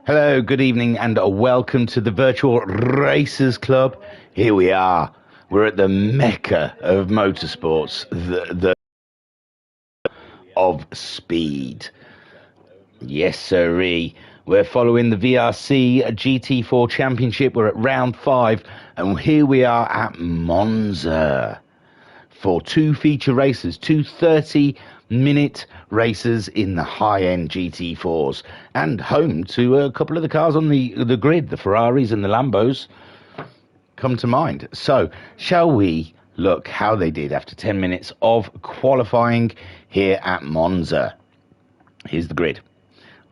Hello, good evening, and welcome to the Virtual Racers Club. Here we are. We're at the Mecca of motorsports, the of speed. Yes, sirree. We're following the VRC GT4 Championship. We're at round 5, and here we are at Monza for 2 feature races, 2 30-minute races in the high-end GT4s, and home to a couple of the cars on the grid. The Ferraris and the Lambos come to mind. So, shall we look how they did after 10 minutes of qualifying here at Monza? Here's the grid.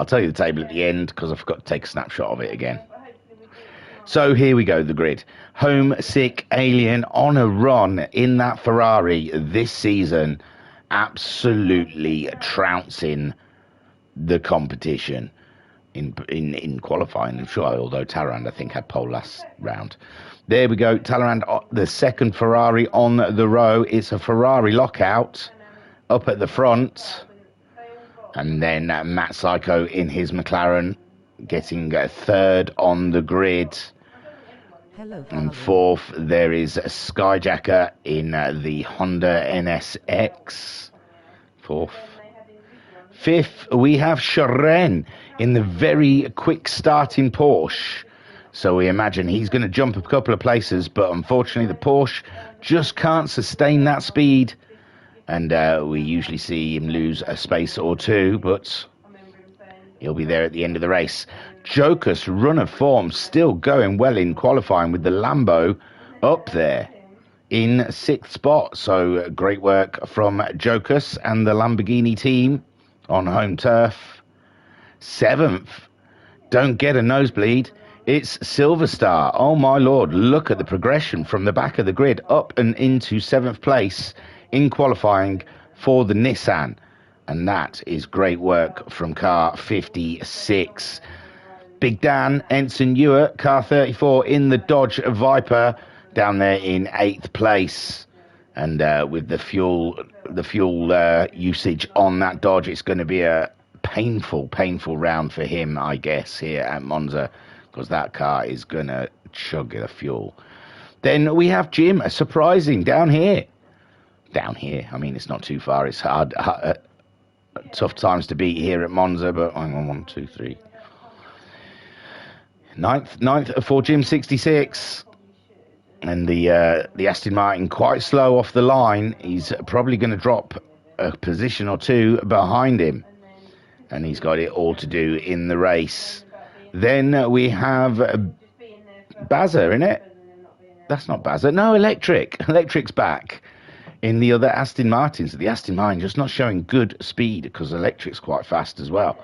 I'll tell you the table at the end because I forgot to take a snapshot of it again. So here we go, the grid. Homesick Alien on a run in that Ferrari this season, absolutely trouncing the competition in qualifying. I'm sure, although Talleyrand, I think, had pole last round. There we go, Talleyrand, the second Ferrari on the row. It's a Ferrari lockout up at the front. And then Matt Psycho in his McLaren getting third on the grid. And fourth, there is Skyjacker in the Honda NSX. Fourth. Fifth, we have Sharon in the very quick starting Porsche. So we imagine he's going to jump a couple of places, but unfortunately the Porsche just can't sustain that speed. And we usually see him lose a space or two, but he'll be there at the end of the race. Joker's run of form still going well in qualifying with the Lambo up there in 6th spot. So great work from Joker's and the Lamborghini team on home turf. 7th, don't get a nosebleed. It's Silver Star. Oh my lord, look at the progression from the back of the grid up and into 7th place in qualifying for the Nissan. And that is great work from car 56. Big Dan, Ensign Ewart, car 34 in the Dodge Viper, down there in 8th place. And with the fuel usage on that Dodge, it's going to be a painful round for him, I guess, here at Monza, because that car is going to chug the fuel. Then we have Jim, surprising, down here. I mean, it's not too far. It's hard tough times to beat here at Monza, but hang on, 1, 2, 3. Ninth for Jim 66. And the Aston Martin quite slow off the line. He's probably going to drop a position or two behind him. And he's got it all to do in the race. Then we have Bazza, innit? That's not Bazza. No, Electric. Electric's back in the other Aston Martins. The Aston Martin just not showing good speed because Electric's quite fast as well.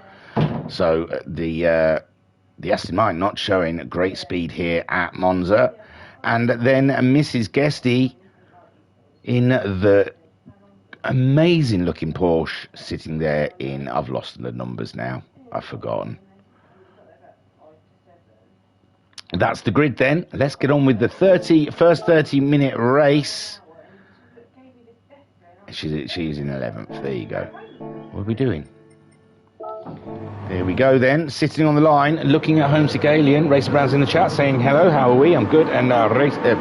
So the Aston Martin not showing great speed here at Monza. And then Mrs. Guesty in the amazing looking Porsche sitting there in, I've lost the numbers now, I've forgotten. That's the grid then. Let's get on with the first 30-minute race. She's in 11th. There you go. What are we doing? There we go then. Sitting on the line, looking at Homesick Alien. Racer Brown's in the chat saying hello. How are we? I'm good. And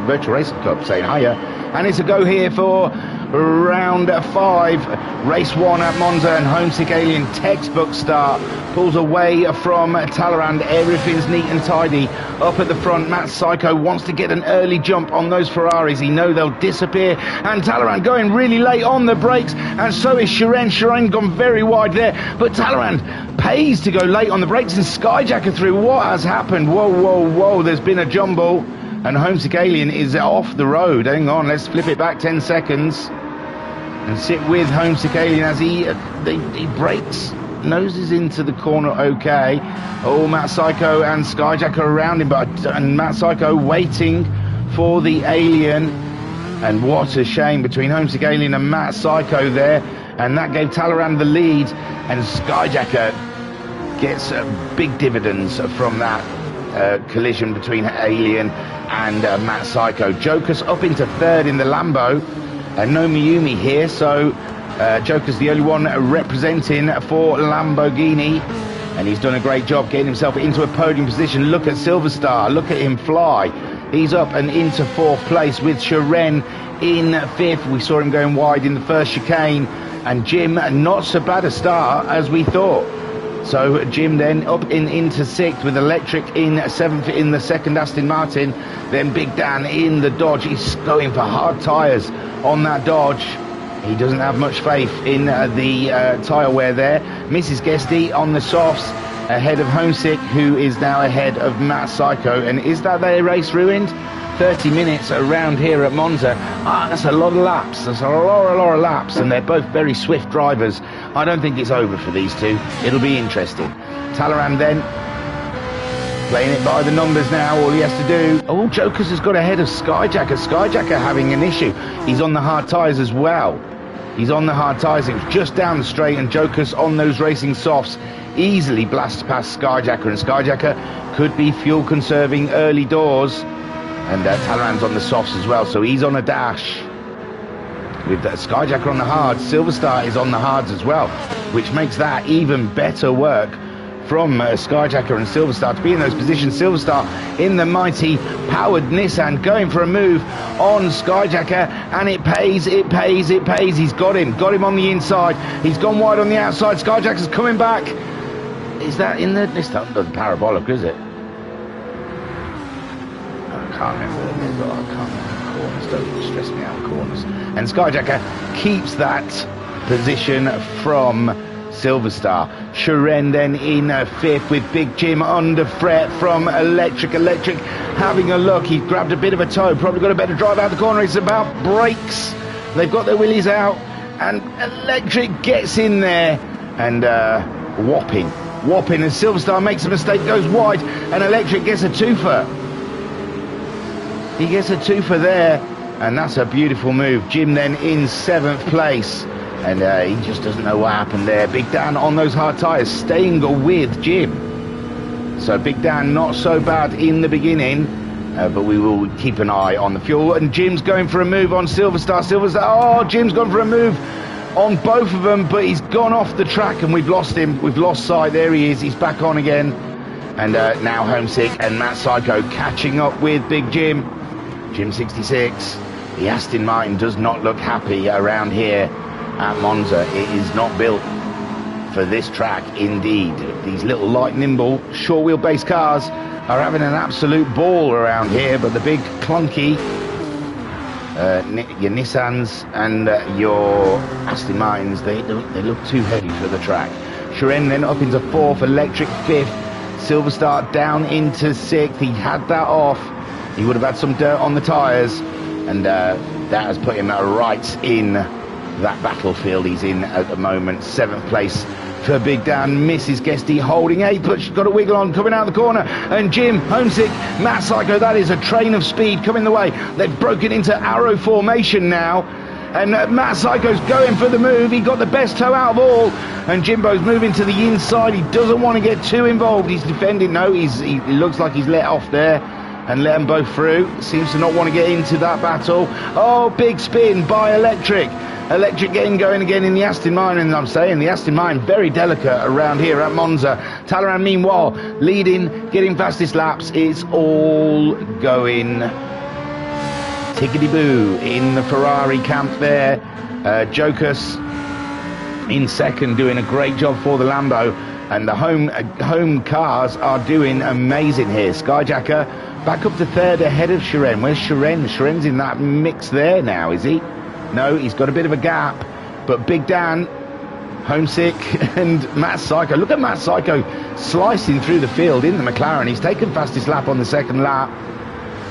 Virtual Racing Club saying hiya. And it's a go here for round 5, race 1 at Monza, and Homesick Alien textbook start. Pulls away from Talleyrand. Everything's neat and tidy. Up at the front, Matt Psycho wants to get an early jump on those Ferraris. He knows they'll disappear. And Talleyrand going really late on the brakes. And so is Sharon. Sharon gone very wide there. But Talleyrand pays to go late on the brakes, and Skyjacker through. What has happened? Whoa. There's been a jumble. And Homesick Alien is off the road. Hang on, let's flip it back 10 seconds. And sit with Homesick Alien as he brakes, noses into the corner, okay. Oh, Matt Psycho and Skyjacker around him, and Matt Psycho waiting for the Alien. And what a shame between Homesick Alien and Matt Psycho there. And that gave Talleyrand the lead. And Skyjacker gets big dividends from that collision between Alien and Matt Psycho. Joker's up into 3rd in the Lambo. No Miyumi here, so Joker's the only one representing for Lamborghini. and he's done a great job getting himself into a podium position. Look at Silver Star, look at him fly. He's up and into 4th place with Shiren in 5th. We saw him going wide in the first chicane, and Jim, not so bad a start as we thought. So Jim then up into 6th with Electric in 7th in the second Aston Martin. Then Big Dan in the Dodge. He's going for hard tyres on that Dodge. He doesn't have much faith in the tyre wear there. Mrs. Guesty on the softs ahead of Homesick, who is now ahead of Matt Psycho. And is that their race ruined? 30 minutes around here at Monza. That's a lot of laps. That's a lot of laps, and they're both very swift drivers. I don't think it's over for these two. It'll be interesting. Talleyrand then playing it by the numbers now. All he has to do. Oh, Jokers has got ahead of Skyjacker. Skyjacker having an issue. He's on the hard tyres as well. He's on the hard tyres. It was just down the straight, and Jokers on those racing softs easily blasts past Skyjacker, and Skyjacker could be fuel conserving early doors. And Talleyrand's on the softs as well, so he's on a dash. With Skyjacker on the hards, Silver Star is on the hards as well, which makes that even better work from Skyjacker and Silver Star to be in those positions. Silver Star in the mighty powered Nissan going for a move on Skyjacker, and it pays. He's got him on the inside. He's gone wide on the outside. Skyjacker's coming back. Is that in the... It's not the parabolic, is it? I can't remember the corners. Don't stress me out, corners. And Skyjacker keeps that position from Silver Star. Shiren then in 5th with Big Jim under fret from Electric. Electric having a look. He's grabbed a bit of a toe. Probably got a better drive out the corner. It's about brakes. They've got their willies out, and Electric gets in there and whopping as Silver Star makes a mistake, goes wide, and Electric gets a twofer. He gets a twofer there, and that's a beautiful move. Jim then in 7th place, and he just doesn't know what happened there. Big Dan on those hard tyres, staying with Jim. So Big Dan not so bad in the beginning, but we will keep an eye on the fuel. And Jim's going for a move on Silver Star. Oh, Jim's gone for a move on both of them, but he's gone off the track, and we've lost him. We've lost sight. There he is. He's back on again. And now Homesick and Matt Psycho catching up with Big Jim. Jim 66. The Aston Martin does not look happy around here at Monza. It is not built for this track indeed. These little light, nimble, short wheelbase cars are having an absolute ball around here, but the big clunky your Nissans and your Aston Martins, they look too heavy for the track. Shiren then up into 4th, Electric 5th, Silver Star down into 6th. He had that off. He would have had some dirt on the tyres, and that has put him right in that battlefield he's in at the moment. 7th place for Big Dan. Mrs. Guesty holding 8th, but she's got a wiggle on, coming out of the corner. And Jim, Homesick, Matt Psycho, that is a train of speed coming the way. They've broken into arrow formation now. And Matt Psycho's going for the move. He got the best toe out of all. And Jimbo's moving to the inside. He doesn't want to get too involved. He's defending. No, he looks like he's let off there and let them both through. Seems to not want to get into that battle. Oh, big spin by Electric. Electric getting going again in the Aston Martin, and I'm saying the Aston Martin very delicate around here at Monza. Talleyrand meanwhile leading, getting fastest laps. It's all going tickety-boo in the Ferrari camp there. Jokers in 2nd, doing a great job for the Lambo, and the home cars are doing amazing here. Skyjacker back up to 3rd ahead of Shiren. Where's Shiren? Shiren's in that mix there now, is he? No, he's got a bit of a gap, but Big Dan, Homesick, and Matt Psycho. Look at Matt Psycho slicing through the field in the McLaren. He's taken fastest lap on the 2nd lap,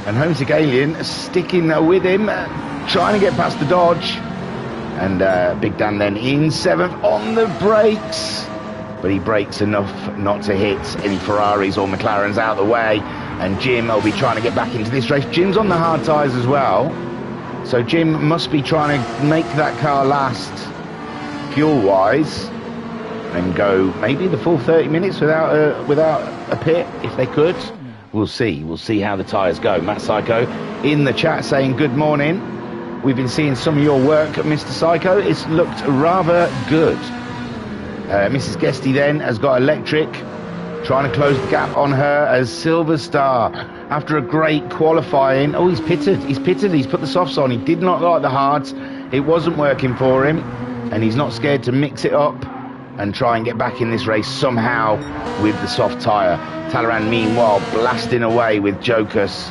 and Homesick Alien sticking with him, trying to get past the Dodge. And Big Dan then in 7th on the brakes, but he brakes enough not to hit any Ferraris or McLarens out of the way. And Jim will be trying to get back into this race. Jim's on the hard tyres as well, so Jim must be trying to make that car last fuel-wise and go maybe the full 30 minutes without a pit if they could. We'll see. We'll see how the tyres go. Matt Psycho in the chat saying good morning. We've been seeing some of your work, Mr. Psycho. It's looked rather good. Mrs. Guesty then has got electric, trying to close the gap on her as Silver Star, after a great qualifying. Oh, he's pitted, he's put the softs on. He did not like the hards, it wasn't working for him, and he's not scared to mix it up and try and get back in this race somehow with the soft tyre. Talleyrand meanwhile blasting away with Jocus,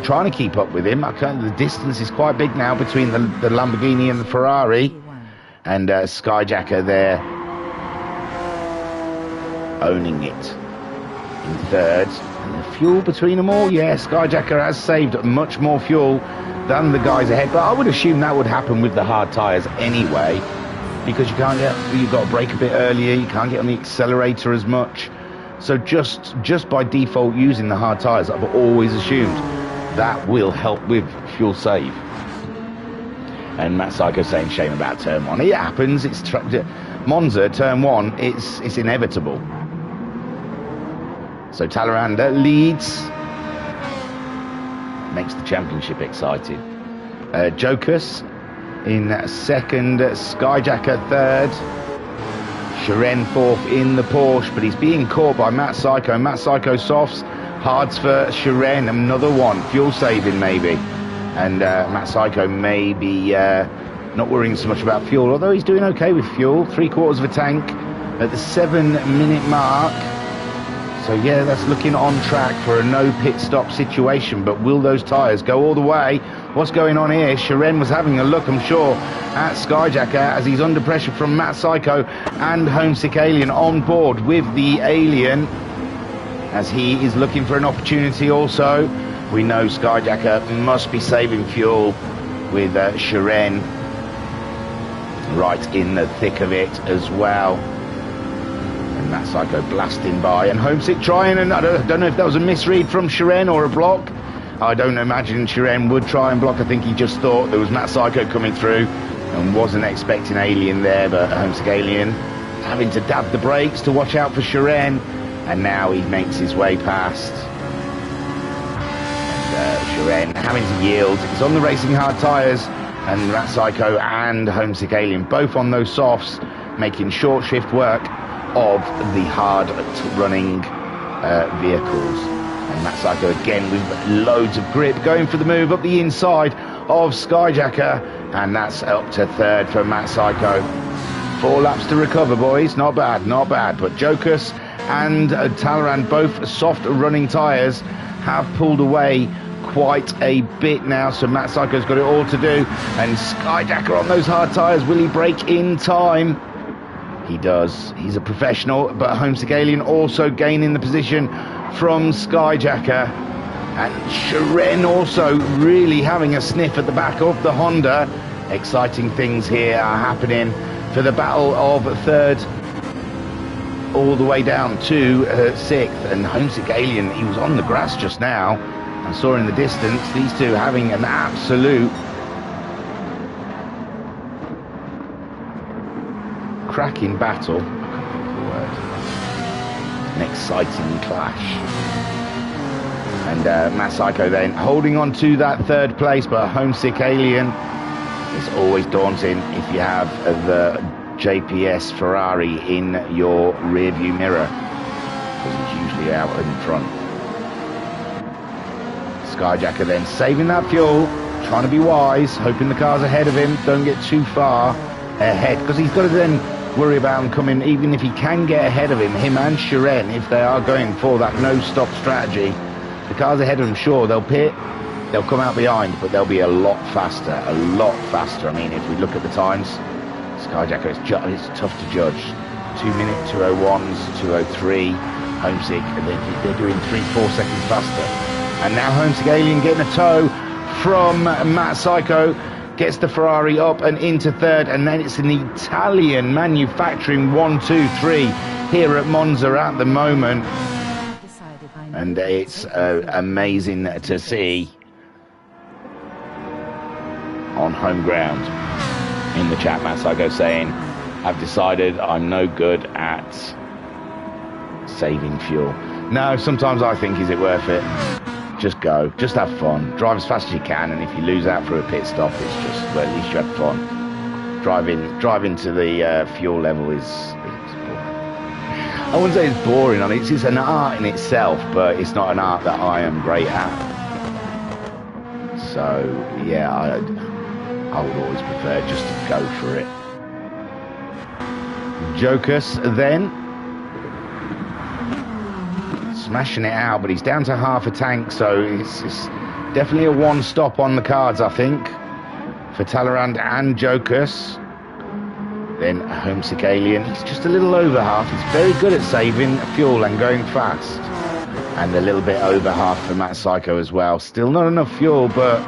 trying to keep up with him. The distance is quite big now between the Lamborghini and the Ferrari, and Skyjacker there owning it in third. And the fuel between them all, yeah, Skyjacker has saved much more fuel than the guys ahead, but I would assume that would happen with the hard tyres anyway, because you've got to brake a bit earlier, you can't get on the accelerator as much. So just by default using the hard tyres, I've always assumed that will help with fuel save. And Matt Psycho saying shame about turn one. It happens, it's Monza turn one, it's inevitable. So Talleyrand leads, makes the championship exciting. Jocus in second, Skyjacker third, Shiren fourth in the Porsche, but he's being caught by Matt Psycho. Matt Psycho softs, hards for Shiren, another one, fuel saving maybe. And Matt Psycho may be not worrying so much about fuel, although he's doing okay with fuel, 3/4 of a tank at the 7-minute mark. So yeah, that's looking on track for a no pit stop situation, but will those tyres go all the way? What's going on here? Shiren was having a look, I'm sure, at Skyjacker as he's under pressure from Matt Psycho and Homesick Alien on board with the Alien, as he is looking for an opportunity also. We know Skyjacker must be saving fuel with Shiren right in the thick of it as well. And Matt Psycho blasting by, and Homesick trying, and I don't know if that was a misread from Shiren or a block. I don't imagine Shiren would try and block. I think he just thought there was Matt Psycho coming through and wasn't expecting Alien there, but Homesick Alien having to dab the brakes to watch out for Shiren, and now he makes his way past. And Shiren having to yield. He's on the racing hard tyres, and Matt Psycho and Homesick Alien both on those softs, making short shift work of the hard running vehicles. And Matt Psycho again with loads of grip, going for the move up the inside of Skyjacker, and that's up to third for Matt Psycho. 4 laps to recover, boys. Not bad, not bad. But Jocus and Talleyrand, both soft running tyres, have pulled away quite a bit now, so Matt Psycho's got it all to do. And Skyjacker on those hard tyres, will he break in time? He does. He's a professional, but Homesick Alien also gaining the position from Skyjacker. And Shiren also really having a sniff at the back of the Honda. Exciting things here are happening for the battle of third all the way down to sixth. And Homesick Alien, he was on the grass just now. I saw in the distance these two having an absolute cracking battle. I can't think of the word. An exciting clash. And Matt Psycho then holding on to that third place, but Homesick Alien is always daunting if you have the JPS Ferrari in your rear view mirror, because it's usually out in front. Skyjacker then saving that fuel, trying to be wise, hoping the cars ahead of him don't get too far ahead, because he's got to then worry about him coming, even if he can get ahead of him and Shiren, if they are going for that no-stop strategy. The cars ahead of him, sure, they'll pit, they'll come out behind, but they'll be a lot faster, a lot faster. I mean, if we look at the times, Skyjacker, it's tough to judge. 2-minute 201s, 203, Homesick, they're doing 3-4 seconds faster. And now Homesick Alien getting a tow from Matt Psycho, gets the Ferrari up and into third, and then it's an Italian manufacturing 1-2-3 here at Monza at the moment. And it's amazing to see on home ground. In the chat, Matt Psycho saying, I've decided I'm no good at saving fuel. No, sometimes I think, is it worth it? Just go, just have fun, drive as fast as you can, and if you lose out for a pit stop, it's just, well, at least you had fun. Driving to the fuel level is I wouldn't say it's boring. I mean, it's an art in itself, but it's not an art that I am great at. So, yeah, I would always prefer just to go for it. Jokus then. Smashing it out, but he's down to half a tank, so it's definitely a one stop on the cards, I think, for Talleyrand and Jokus. Then Homesick Alien, he's just a little over half. He's very good at saving fuel and going fast. And a little bit over half for Matt Psycho as well. Still not enough fuel, but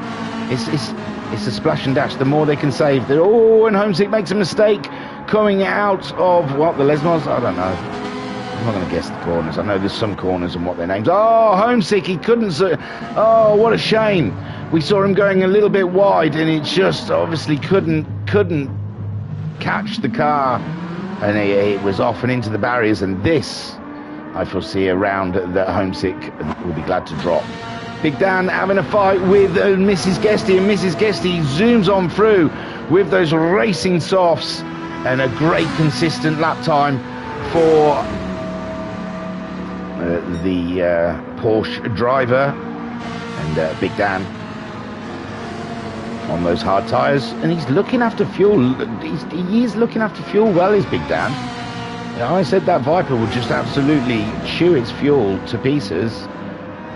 it's a splash and dash. The more they can save, and Homesick makes a mistake coming out of, what, the Lesmos? I don't know. I'm not going to guess the corners. I know there's some corners and what their names are. Oh, Homesick, he couldn't... Oh, what a shame. We saw him going a little bit wide, and it just obviously couldn't catch the car. And it was off and into the barriers, and this, I foresee a round that Homesick will be glad to drop. Big Dan having a fight with Mrs. Guesty, and Mrs. Guesty zooms on through with those racing softs, and a great consistent lap time for the Porsche driver, and Big Dan on those hard tyres, and he's looking after fuel. He is looking after fuel well, is Big Dan. I said that Viper would just absolutely chew its fuel to pieces,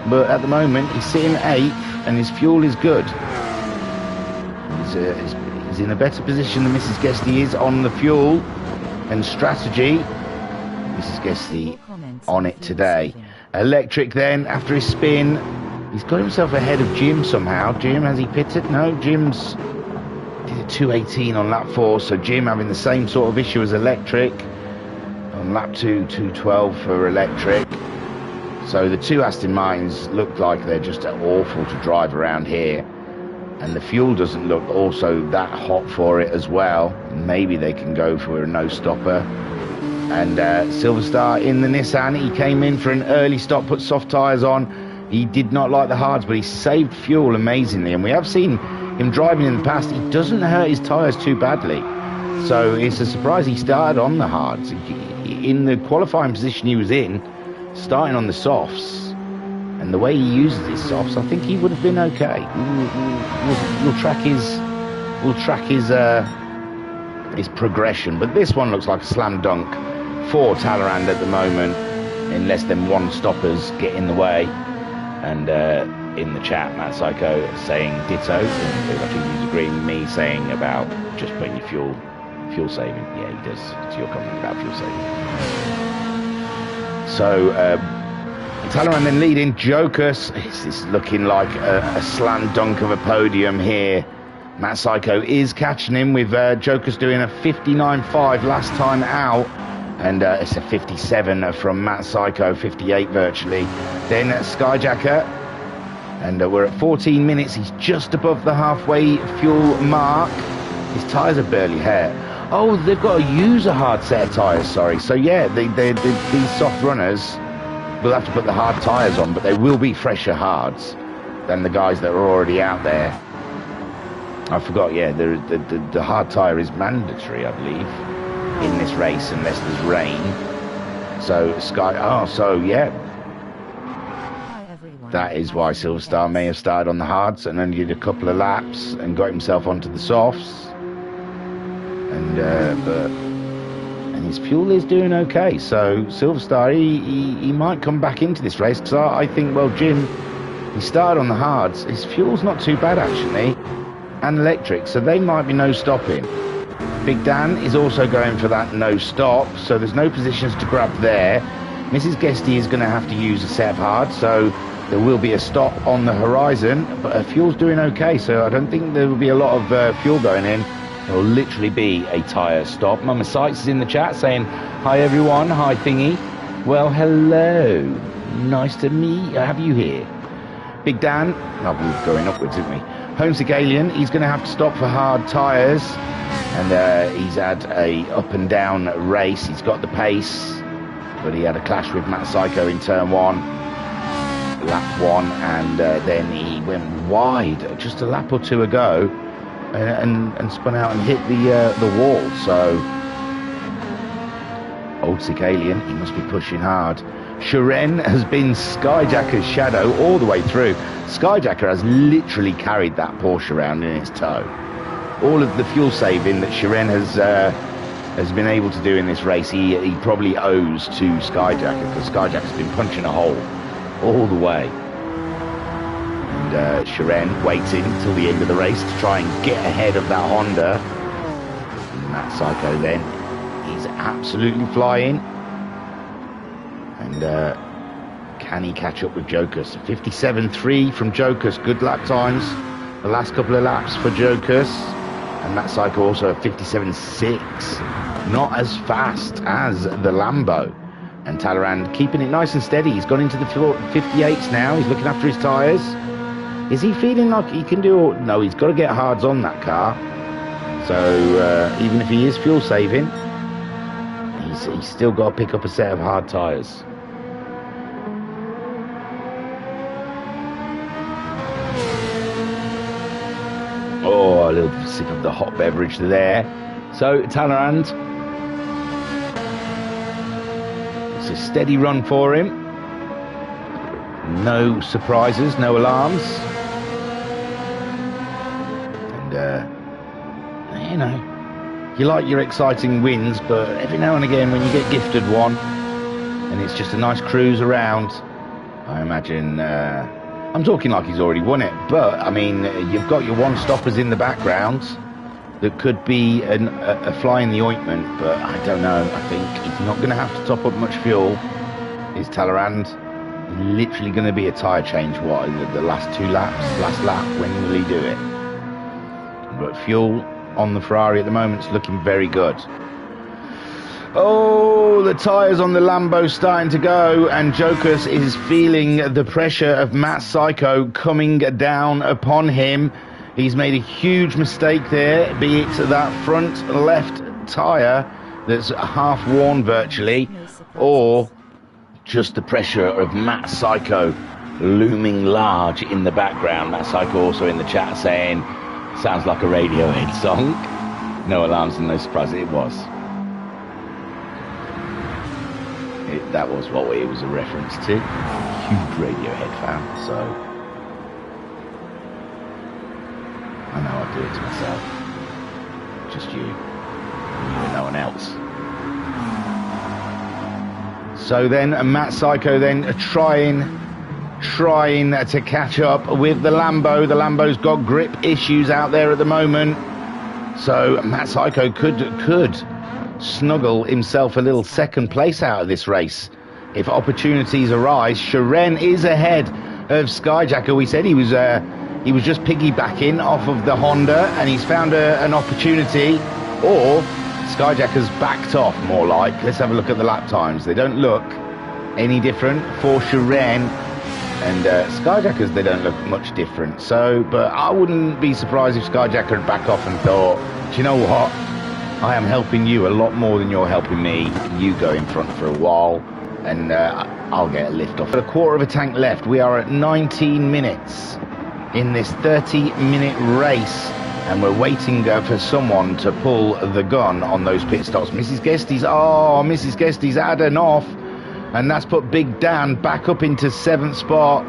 but at the moment he's sitting 8th and his fuel is good. He's in a better position than Mrs. Guesty is on the fuel and strategy. Mrs. Guesty on it today. Electric then, after his spin, he's got himself ahead of Jim somehow. Jim, has he pitted? No, Jim's did a 2:18 on lap 4, so Jim having the same sort of issue as Electric. On lap 2, 2:12 for Electric. So the two Aston Martins look like they're just awful to drive around here. And the fuel doesn't look also that hot for it as well. Maybe they can go for a no-stopper. And Silver Star in the Nissan, he came in for an early stop, put soft tyres on. He did not like the hards, but he saved fuel amazingly. And we have seen him driving in the past. He doesn't hurt his tyres too badly. So it's a surprise he started on the hards. In the qualifying position he was in, starting on the softs, and the way he uses his softs, I think he would have been okay. We'll track his progression, but this one looks like a slam dunk for Talleyrand at the moment, unless them one stoppers get in the way. And in the chat, Matt Psycho saying ditto, and I think he's agreeing with me saying about just putting your fuel saving. Yeah, he does. It's your comment about fuel saving. So Talleyrand then leading. Jokus, it's looking like a slam dunk of a podium here. Matt Psycho is catching him with Jokus doing a 59.5 last time out, and it's a 57 from Matt Psycho, 58 virtually. Then Skyjacker, and we're at 14 minutes. He's just above the halfway fuel mark. His tyres are barely hurt. Oh, they've got to use a hard set of tyres, sorry. So yeah, these soft runners will have to put the hard tyres on, but they will be fresher hards than the guys that are already out there. I forgot, yeah, the hard tyre is mandatory, I believe, in this race unless there's rain. So yeah. That is why Silver Star may have started on the hards and only did a couple of laps and got himself onto the softs. And his fuel is doing okay. So Silver Star, he might come back into this race, because I think, well, Jim, he started on the hards. His fuel's not too bad actually, and Electric, so they might be no stopping. Big Dan is also going for that no stop, so there's no positions to grab there. Mrs. Guesty is going to have to use a set of hards, so there will be a stop on the horizon, but her fuel's doing okay, so I don't think there will be a lot of fuel going in. There will literally be a tyre stop. Mama Sykes is in the chat saying, hi everyone, hi thingy. Well, hello. Nice to have you here. Big Dan, oh, we're going upwards, isn't we? Homesick Alien, he's going to have to stop for hard tyres. And he's had a up and down race. He's got the pace, but he had a clash with Matt Psycho in turn 1, lap 1, and then he went wide just a lap or two ago. And spun out and hit the wall. So Old Sick Alien, he must be pushing hard. Shiren has been Skyjacker's shadow all the way through. Skyjacker has literally carried that Porsche around in its tow. All of the fuel saving that Shiren has been able to do in this race, he probably owes to Skyjacker, because Skyjacker's been punching a hole all the way. And Shiren waiting till the end of the race to try and get ahead of that Honda. And Matt Psycho then, he's absolutely flying. And can he catch up with Jokus? 57.3 from Jokus, good lap times the last couple of laps for Jokus. And Matt Psycho also a 57.6, not as fast as the Lambo. And Talleyrand keeping it nice and steady. He's gone into the 58s now. He's looking after his tyres. Is he feeling like he can do... No, he's got to get hards on that car. So even if he is fuel saving, he's still got to pick up a set of hard tyres. Oh, a little sip of the hot beverage there. So Talleyrand, it's a steady run for him. No surprises, no alarms. And, you know, you like your exciting wins, but every now and again when you get gifted one, and it's just a nice cruise around, I imagine, I'm talking like he's already won it, but, I mean, you've got your one-stoppers in the background that could be a fly in the ointment, but I don't know. I think he's not going to have to top up much fuel. Is Talleyrand literally going to be a tyre change, what, the last 2 laps, last lap? When will he do it? But fuel on the Ferrari at the moment is looking very good. Oh, the tyres on the Lambo starting to go, and Jokus is feeling the pressure of Matt Psycho coming down upon him. He's made a huge mistake there, be it that front left tyre that's half worn virtually, or just the pressure of Matt Psycho looming large in the background. Matt Psycho also in the chat saying, sounds like a Radiohead song. No alarms and no surprises. It was. That was what it was a reference to. Huge Radiohead fan, so I know I'd do it to myself. Just you and no one else. So then Matt Psycho then trying to catch up with the Lambo. The Lambo's got grip issues out there at the moment, so Matt Psycho could snuggle himself a little second place out of this race if opportunities arise. Shiren is ahead of Skyjacker. We said he was just piggybacking off of the Honda, and he's found an opportunity, or Skyjacker's backed off, more like. Let's have a look at the lap times. They don't look any different for Shiren, and Skyjackers, they don't look much different. So, but I wouldn't be surprised if Skyjacker had backed off and thought, do you know what? I am helping you a lot more than you're helping me. You go in front for a while, and I'll get a lift off. A quarter of a tank left. We are at 19 minutes in this 30-minute race, and we're waiting for someone to pull the gun on those pit stops. Mrs. Guesty's had an off, and that's put Big Dan back up into 7th spot.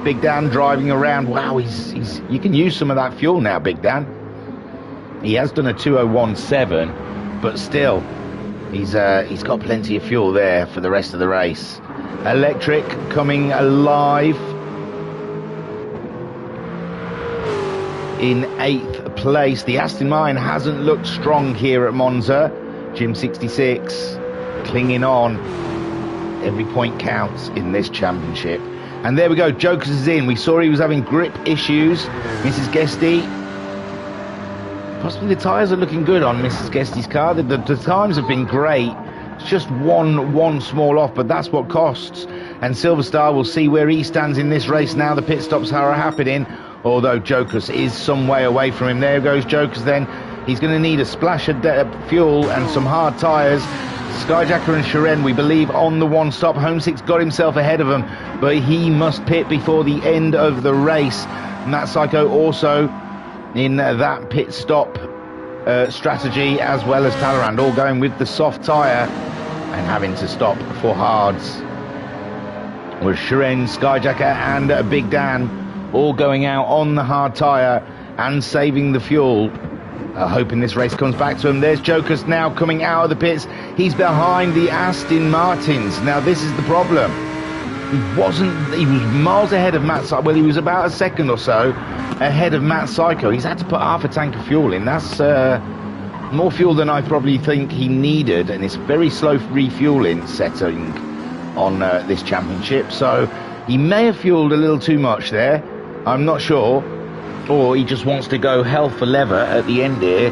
Big Dan driving around. Wow, you can use some of that fuel now, Big Dan. He has done a 2:01.7, but still, he's got plenty of fuel there for the rest of the race. Electric coming alive in 8th place. The Aston Martin hasn't looked strong here at Monza. Jim 66 clinging on. Every point counts in this championship. And there we go, Jokus is in. We saw he was having grip issues. Mrs. Guesty, possibly the tyres are looking good on Mrs. Guesty's car. The times have been great. It's just one small off, but that's what costs. And Silverstar will see where he stands in this race now. The pit stops are happening, although Jokus is some way away from him. There goes Jokus then. He's going to need a splash of fuel and some hard tyres. Skyjacker and Shiren, we believe, on the one stop. Homesick's got himself ahead of them, but he must pit before the end of the race. Matt Psycho also in that pit stop strategy, as well as Talleyrand, all going with the soft tyre. and having to stop for hards. With Shiren, Skyjacker and Big Dan all going out on the hard tyre and saving the fuel, hoping this race comes back to him. There's Jokers now coming out of the pits. He's behind the Aston Martins. Now this is the problem. He was miles ahead of Matt Psycho. Well, he was about a second or so ahead of Matt Psycho. He's had to put half a tank of fuel in. That's more fuel than I probably think he needed, and it's very slow refueling setting on this championship, so he may have fueled a little too much there. I'm not sure, or he just wants to go hell for leather at the end here.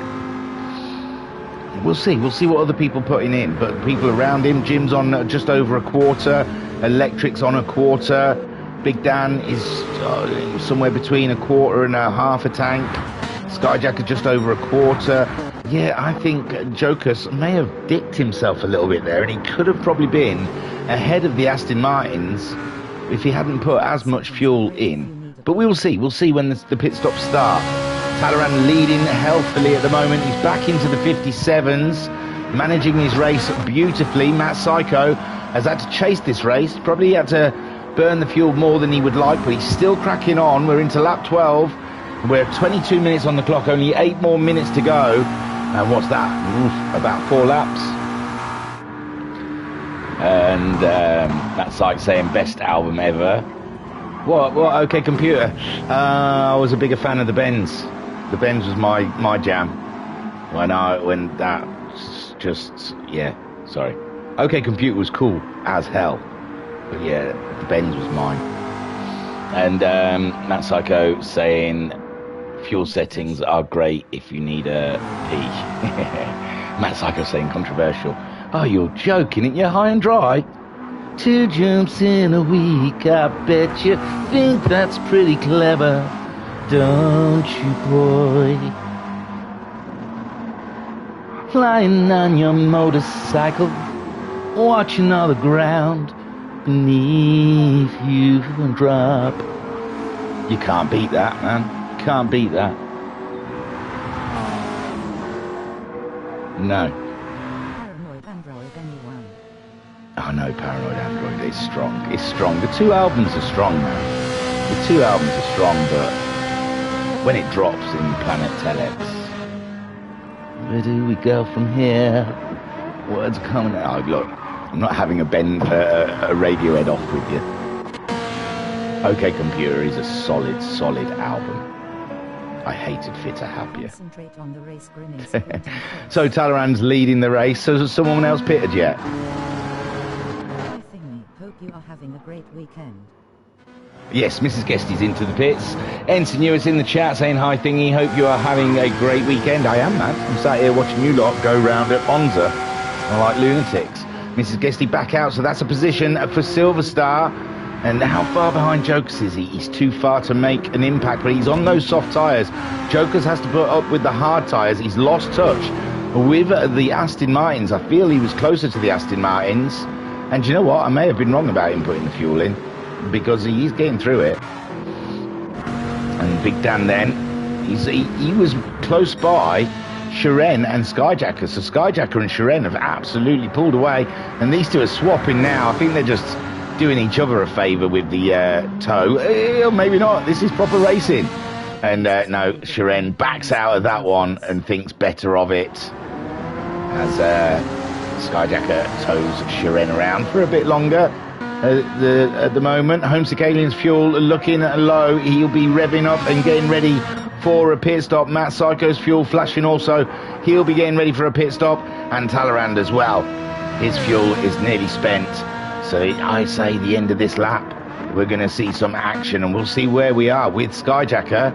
We'll see what other people putting in, but people around him. Jim's on just over a quarter, Electric's on a quarter, Big Dan is somewhere between a quarter and a half a tank, Skyjacker just over a quarter. Yeah, I think Jokers may have dicked himself a little bit there, and he could have probably been ahead of the Aston Martins if he hadn't put as much fuel in. But we will see. We'll see when the pit stops start. Talleyrand leading healthily at the moment. He's back into the 57s, managing his race beautifully. Matt Psycho has had to chase this race. Probably had to burn the fuel more than he would like, but he's still cracking on. We're into lap 12. We're 22 minutes on the clock, only 8 more minutes to go. And what's that? Oof, about 4 laps. And Matt Sykes saying best album ever. What? OK Computer. I was a bigger fan of the Benz. The Benz was my jam. When that just yeah. Sorry. OK Computer was cool as hell, but yeah, the Benz was mine. And Matt Psycho saying fuel settings are great if you need a pee. Matt Psycho saying controversial. Oh, you're joking, ain't you? High and dry? 2 jumps in a week, I bet you think that's pretty clever, don't you, boy? Flying on your motorcycle, watching all the ground beneath you drop. You can't beat that, man. Can't beat that. No. Paranoid Android, anyone? Oh no, Paranoid Android is strong. It's strong. The 2 albums are strong, man. The 2 albums are strong, but when it drops in Planet Telex, where do we go from here? Words are coming out. Oh, look, I'm not having a Radiohead off with you. OK Computer is a solid album. I hated Fitter Happier. On the race So Talleyrand's leading the race. So has someone else pitted yet? Hi Thingy, hope you are having a great weekend. Yes, Mrs. Guesty's into the pits. Ensign Ewis in the chat saying hi Thingy, hope you are having a great weekend. I am, man. I'm sat here watching you lot go round at Monza. I like lunatics. Mrs. Guesty back out, so that's a position for Silver Star. And how far behind Jokers is he? He's too far to make an impact, but he's on those soft tyres. Jokers has to put up with the hard tyres. He's lost touch with the Aston Martins. I feel he was closer to the Aston Martins. And do you know what? I may have been wrong about him putting the fuel in, because he's getting through it. And Big Dan then, he was close by Shiren and Skyjacker. So Skyjacker and Shiren have absolutely pulled away. And these two are swapping now. I think they're just doing each other a favour with the tow. Maybe not. This is proper racing. And no, Shiren backs out of that one and thinks better of it as Skyjacker tows Shiren around for a bit longer. At the moment, Homesick Alien's fuel looking low. He'll be revving up and getting ready for a pit stop. Matt Psycho's fuel flashing also. He'll be getting ready for a pit stop. And Talleyrand as well. His fuel is nearly spent. So I say the end of this lap, we're going to see some action, and we'll see where we are with Skyjacker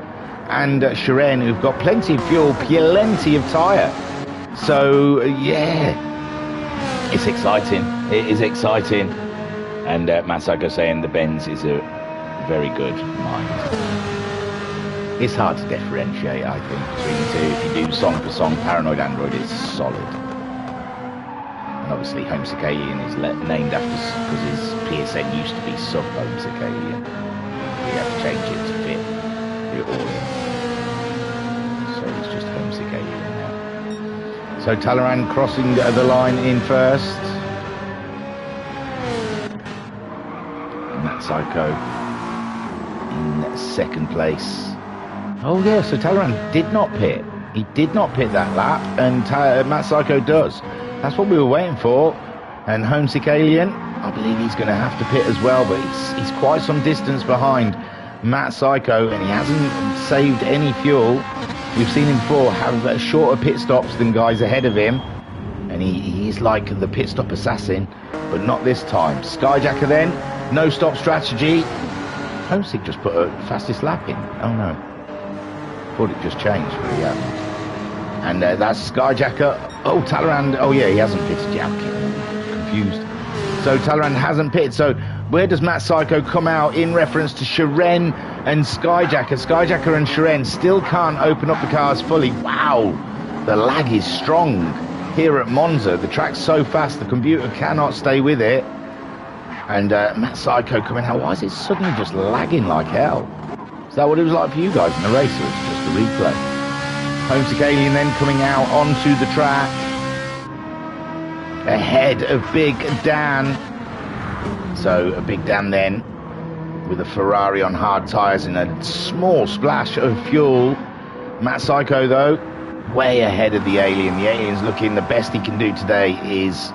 and Shiren, who've got plenty of fuel, plenty of tyre. So, yeah, it's exciting. It is exciting. And Matt Psycho saying the Benz is a very good mind. It's hard to differentiate, I think, between the two. If you do song for song, Paranoid Android is solid. And obviously Homesick Alien is named after, because his PSN used to be sub Homesick Alien. We have to change it to fit it all in. So it's just Homesick Alien now. So Talleyrand crossing the line in first. Psycho in second place. Oh yeah, so Talleyrand did not pit. He did not pit that lap, and Matt Psycho does. That's what we were waiting for. And Homesick Alien, I believe he's going to have to pit as well, but he's quite some distance behind Matt Psycho, and he hasn't saved any fuel. We've seen him before have shorter pit stops than guys ahead of him, and he's like the pit stop assassin, but not this time. Skyjacker then, no stop strategy. Homesick just put a fastest lap in. Oh no. Thought it just changed, but he hasn't. And that's Skyjacker. Oh, Talleyrand. Oh yeah, he hasn't pitted yet. I'm confused. So Talleyrand hasn't pitted. So where does Matt Psycho come out in reference to Shiren and Skyjacker? Skyjacker and Shiren still can't open up the cars fully. Wow, the lag is strong here at Monza. The track's so fast, the computer cannot stay with it. And Matt Psycho coming out. Why is it suddenly just lagging like hell? Is that what it was like for you guys in the race, or it's just a replay? Homesick Alien then coming out onto the track ahead of Big Dan. So Big Dan then with a Ferrari on hard tyres and a small splash of fuel. Matt Psycho though way ahead of the Alien. The Alien's looking the best he can do today is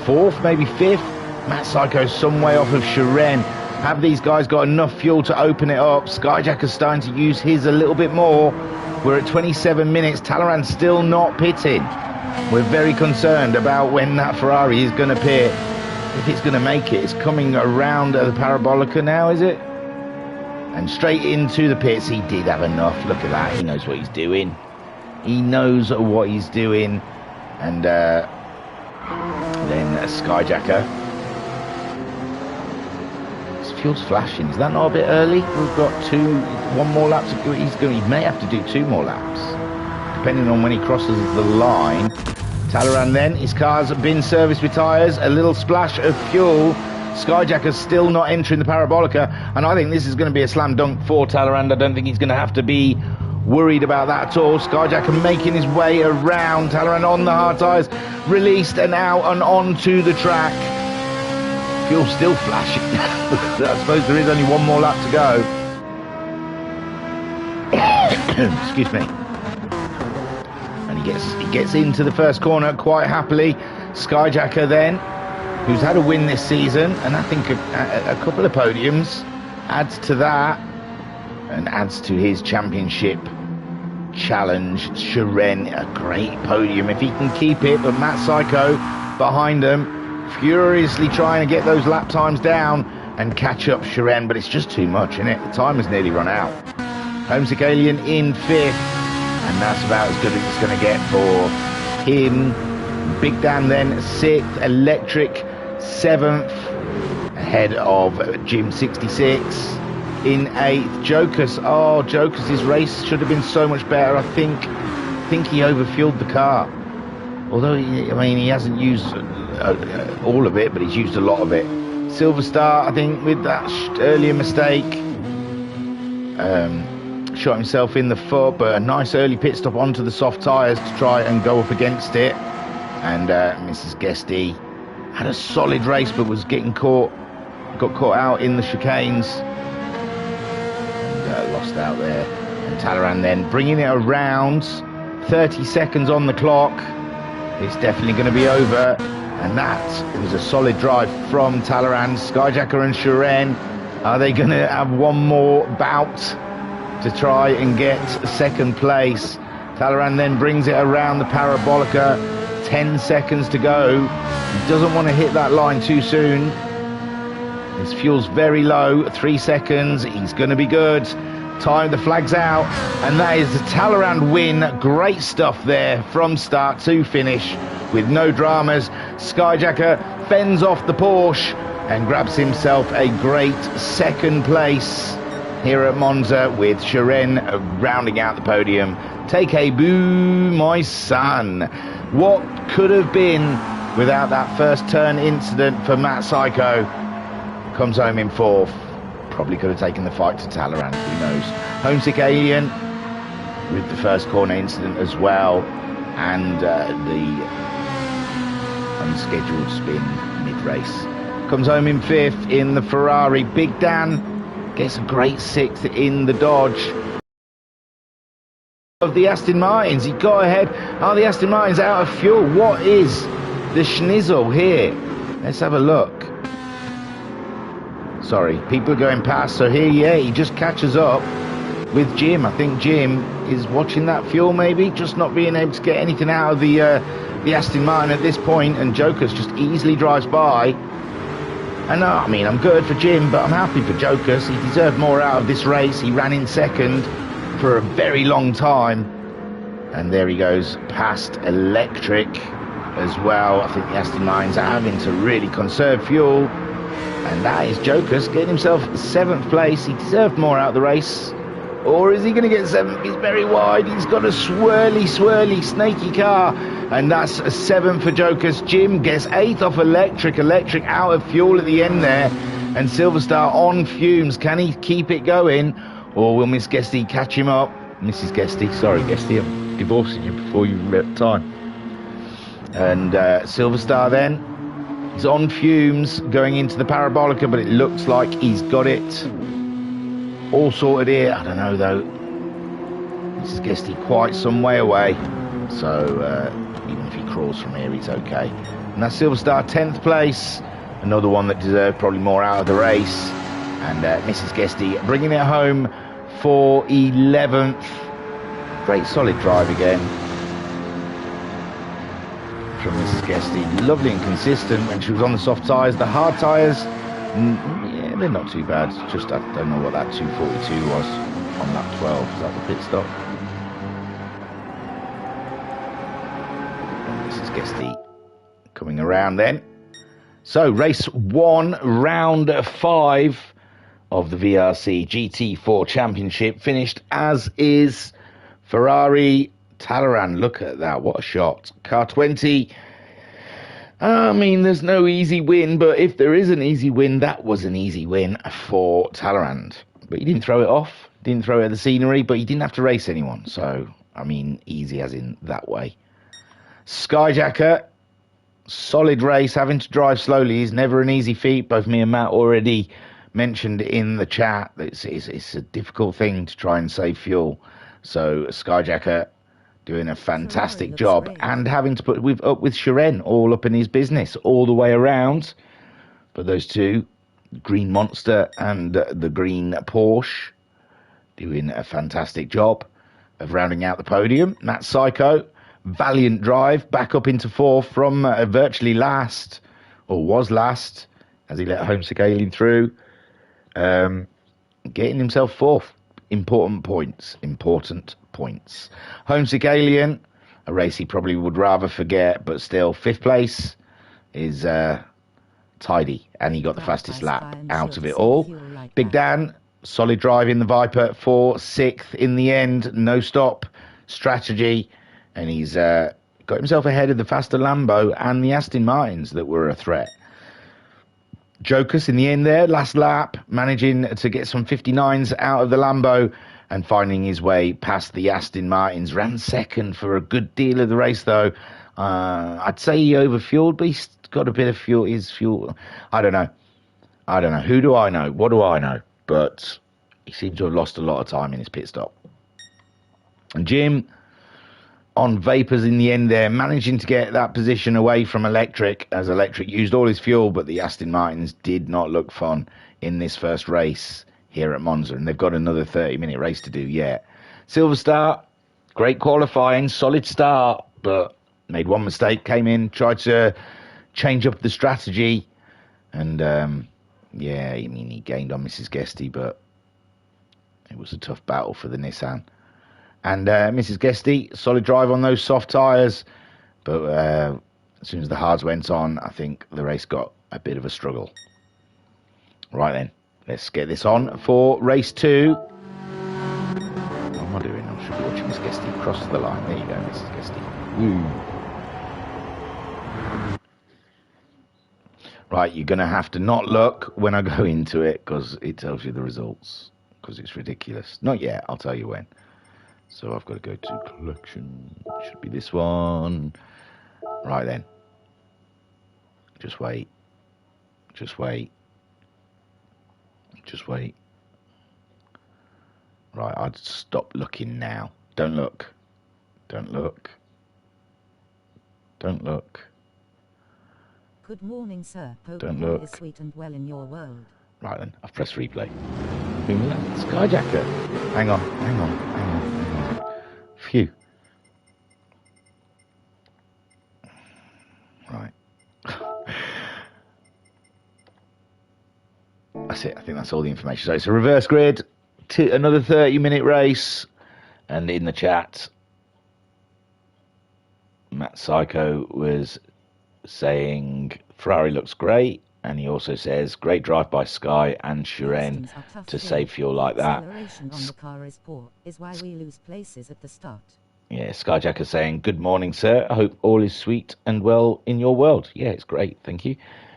fourth, maybe fifth. Matt Psycho's some way off of Shiren. Have these guys got enough fuel to open it up? Skyjacker's starting to use his a little bit more. We're at 27 minutes. Talleyrand's still not pitting. We're very concerned about when that Ferrari is going to pit. If it's going to make it. It's coming around the Parabolica now, is it? And straight into the pits. He did have enough. Look at that. He knows what he's doing. He knows what he's doing. And then Skyjacker. Fuel's flashing. Is that not a bit early? We've got one more lap to go. He may have to do 2 more laps, depending on when he crosses the line. Talleyrand then, his car's been serviced with tyres, a little splash of fuel. Skyjacker's still not entering the Parabolica, and I think this is going to be a slam dunk for Talleyrand. I don't think he's going to have to be worried about that at all. Skyjacker making his way around. Talleyrand on the hard tyres, released and out and onto the track. Fuel's still flashing. I suppose there is only one more lap to go. Excuse me. And he gets into the first corner quite happily. Skyjacker then, who's had a win this season, and I think a couple of podiums, adds to that and adds to his championship challenge. Shiren, a great podium if he can keep it, but Matt Psycho behind them, furiously trying to get those lap times down and catch up Shiren, but it's just too much, isn't it? The time has nearly run out. Homesick Alien in 5th, and that's about as good as it's going to get for him. Big Dan then 6th, Electric 7th, ahead of Jim 66 in 8th. Jokers, Jokers' race should have been so much better. I think he overfueled the car. Although, he hasn't used all of it, but he's used a lot of it. Silver Star, I think, with that earlier mistake, shot himself in the foot, but a nice early pit stop onto the soft tyres to try and go up against it. And Mrs. Guesty had a solid race, but was got caught out in the chicanes and lost out there. And Talleyrand then bringing it around, 30 seconds on the clock. It's definitely going to be over, and that was a solid drive from Talleyrand. Skyjacker and Shiren, are they going to have one more bout to try and get second place? Talleyrand then brings it around the Parabolica, 10 seconds to go. He doesn't want to hit that line too soon. His fuel's very low, 3 seconds, he's going to be good. Time, the flag's out, and that is the Talleyrand win. Great stuff there from start to finish with no dramas. Skyjacker fends off the Porsche and grabs himself a great second place here at Monza, with Shiren rounding out the podium. Take a boo, my son. What could have been without that first turn incident for Matt Psycho? Comes home in 4th. Probably could have taken the fight to Talleyrand, who knows. Homesick Alien with the first corner incident as well, and the unscheduled spin mid-race comes home in 5th in the Ferrari. Big Dan gets a great 6th in the Dodge. Of the Aston Martins, he got ahead. Are the Aston Martins out of fuel? What is the schnizzle here? Let's have a look. Sorry, people are going past. So here, yeah, he just catches up with Jim. I think Jim is watching that fuel, maybe, just not being able to get anything out of the Aston Martin at this point, and Jokers just easily drives by. And I mean, I'm good for Jim, but I'm happy for Jokers. He deserved more out of this race. He ran in 2nd for a very long time, and there he goes past Electric as well. I think the Aston Martins are having to really conserve fuel, and that is Jokers getting himself 7th place. He deserved more out of the race, or is he going to get 7th? He's very wide. He's got a swirly snaky car, and that's a 7th for Jokers. Jim gets 8th off Electric out of fuel at the end there, and Silverstar on fumes. Can he keep it going, or will Miss Guesty catch him up? Mrs. Guesty, sorry Guesty, I'm divorcing you before you've met time. And Silverstar then, he's on fumes going into the Parabolica, but it looks like he's got it all sorted here. I don't know though. Mrs. Guesty quite some way away, so even if he crawls from here, he's okay. And that's Silverstar 10th place, another one that deserved probably more out of the race. And Mrs. Guesty bringing it home for 11th. Great solid drive again from Mrs. Guesty. Lovely and consistent when she was on the soft tyres. The hard tyres, yeah, they're not too bad. Just, I don't know what that 242 was on lap 12. Is that the pit stop? Mrs. Guesty coming around then. So, race 1, round 5 of the VRC GT4 Championship finished, as is Ferrari Talleyrand. Look at that, what a shot. Car 20. I mean, there's no easy win, but if there is an easy win, that was an easy win for Talleyrand. But he didn't throw it off, didn't throw it at the scenery, but he didn't have to race anyone. So, I mean, easy as in that way. Skyjacker, solid race, having to drive slowly is never an easy feat. Both me and Matt already mentioned in the chat that it's a difficult thing to try and save fuel. So Skyjacker doing a fantastic job, great, and having to put up with Shiren all up in his business all the way around. But those two, Green Monster and the Green Porsche, doing a fantastic job of rounding out the podium. Matt Psycho, valiant drive, back up into 4th from virtually last, or was last, as he let Homesick Alien through. Getting himself 4th. Important points. Homesick Alien, a race he probably would rather forget, but still 5th place is tidy, and he got the fastest lap out of it all. Big Dan, solid drive in the Viper for 6th in the end, no stop strategy, and he's got himself ahead of the faster Lambo and the Aston Martins that were a threat. Jokers in the end there, last lap, managing to get some 59s out of the Lambo and finding his way past the Aston Martins. Ran 2nd for a good deal of the race, though. I'd say he overfueled, but he's got a bit of fuel. His fuel, I don't know. Who do I know? What do I know? But he seems to have lost a lot of time in his pit stop. And Jim, on vapors in the end there, managing to get that position away from Electric, as Electric used all his fuel, but the Aston Martins did not look fun in this first race here at Monza, and they've got another 30-minute race to do yet. Silverstar, great qualifying, solid start, but made one mistake, came in, tried to change up the strategy, and yeah, I mean, he gained on Mrs. Guesty, but it was a tough battle for the Nissan. And Mrs. Guesty, solid drive on those soft tyres, but as soon as the hards went on, I think the race got a bit of a struggle. Right then, let's get this on for race 2. What am I doing? I should be watching Miss Guesty cross the line. There you go, Mrs. Guesty. Woo. Right, you're going to have to not look when I go into it, because it tells you the results, because it's ridiculous. Not yet, I'll tell you when. So I've got to go to collection. Should be this one. Right then. Just wait. Just wait. Just wait. Right, I'd stop looking now. Don't look. Don't look. Don't look. Good morning, sir. Hope Don't all look. is sweet and well in your world. Right then, I've pressed replay. Who was that? Skyjacker. Hang on. Phew. Right. That's it. I think that's all the information. So it's a reverse grid. Another 30-minute race. And in the chat, Matt Psycho was saying Ferrari looks great. And he also says, great drive by Sky and Shiren to save fuel like that. Acceleration on the car is poor, is why we lose places at the start. Yeah, Skyjacker saying, good morning, sir. I hope all is sweet and well in your world. Yeah, it's great. Thank you.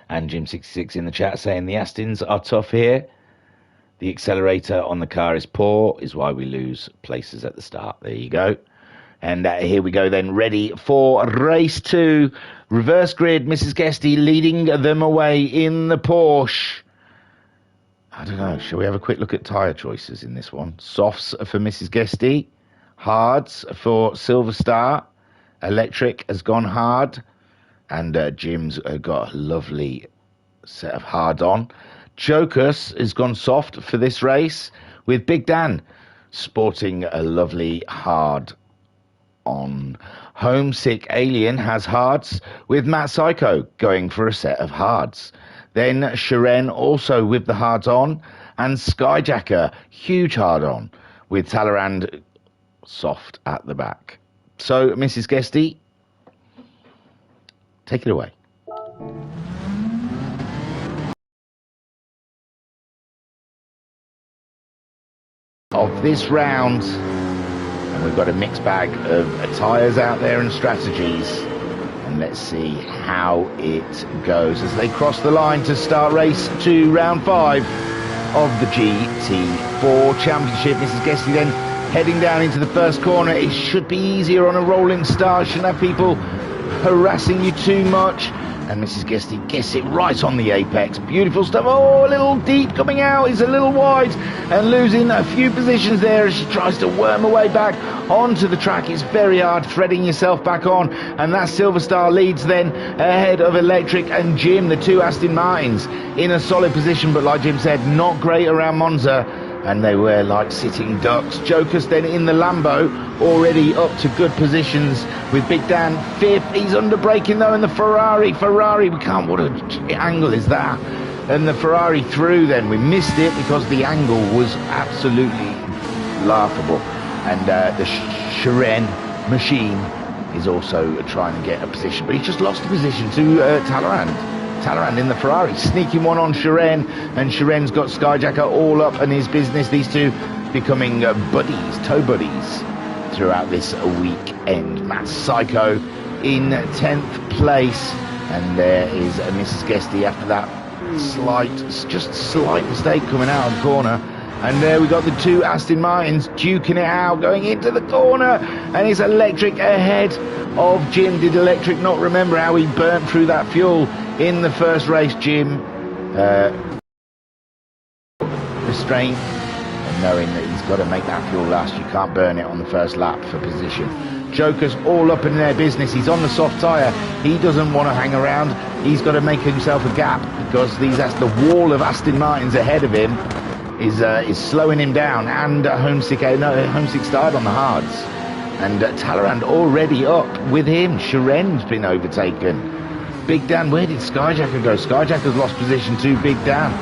And Jim66 in the chat saying, the Astons are tough here. The accelerator on the car is poor, is why we lose places at the start. There you go. And here we go then, ready for race 2. Reverse grid, Mrs. Guesty leading them away in the Porsche. I don't know, shall we have a quick look at tyre choices in this one? Softs for Mrs. Guesty, hards for Silver Star, electric has gone hard, and Jim's got a lovely set of hard on. Jokus has gone soft for this race, with Big Dan sporting a lovely hard on. Homesick Alien has hards, with Matt Psycho going for a set of hards. Then Shiren also with the hards on, and Skyjacker huge hard on, with Talleyrand soft at the back. So Mrs. Guesty, take it away. Of this round, and we've got a mixed bag of tyres out there and strategies, and let's see how it goes as they cross the line to start race 2, round 5 of the GT4 Championship. Mrs. Guesty then heading down into the first corner. It should be easier on a rolling start, shouldn't have people harassing you too much. And Mrs. Guesty gets it right on the apex. Beautiful stuff. Oh, a little deep coming out. Is a little wide and losing a few positions there as she tries to worm her way back onto the track. It's very hard threading yourself back on. And that Silver Star leads then ahead of Electric and Jim, the two Aston Martins, in a solid position. But like Jim said, not great around Monza. And they were like sitting ducks. Joker's then in the Lambo, already up to good positions with Big Dan 5th. He's under braking though in the Ferrari, we can't, what an angle is that? And the Ferrari through then, we missed it because the angle was absolutely laughable. And the Shiren machine is also trying to get a position, but he just lost a position to Talleyrand in the Ferrari, sneaking one on Shiren, and Shiren's got Skyjacker all up in his business. These two becoming buddies, toe buddies, throughout this weekend. Matt Psycho in 10th place, and there is Mrs. Guesty after that slight mistake coming out of the corner. And there we got the two Aston Martins duking it out, going into the corner, and it's Electric ahead of Jim. Did Electric not remember how he burnt through that fuel in the first race? Jim restraint and knowing that he's got to make that fuel last. You can't burn it on the first lap for position. Joker's all up in their business. He's on the soft tyre. He doesn't want to hang around. He's got to make himself a gap because the wall of Aston Martins ahead of him is slowing him down. And Homesick started on the hards. And Talleyrand already up with him. Shiren's been overtaken. Big Dan, where did Skyjacker go? Skyjacker's lost position to Big Dan.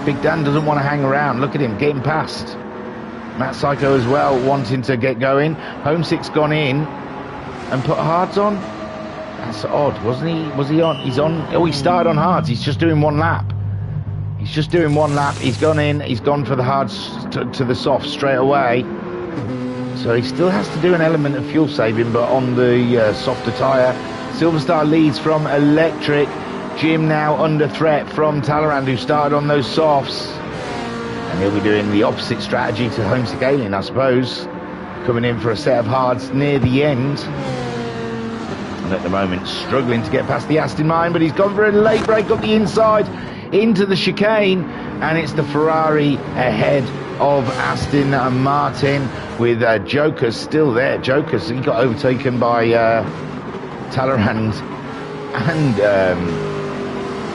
Big Dan doesn't want to hang around. Look at him getting past. Matt Psycho as well, wanting to get going. Homesick's gone in and put hards on. That's odd, wasn't he? Was he on? He's on. Oh, he started on hards. He's just doing one lap. He's gone in. He's gone for the hards to the soft straight away. So he still has to do an element of fuel saving, but on the softer tyre. Silver Star leads from Electric. Jim now under threat from Talleyrand, who started on those softs. And he'll be doing the opposite strategy to Homesick Alien, I suppose. Coming in for a set of hards near the end. And at the moment, struggling to get past the Aston Martin, but he's gone for a late break up the inside. into the chicane, and it's the Ferrari ahead of Aston Martin, with Joker still there. Joker, he got overtaken by Talleyrand, and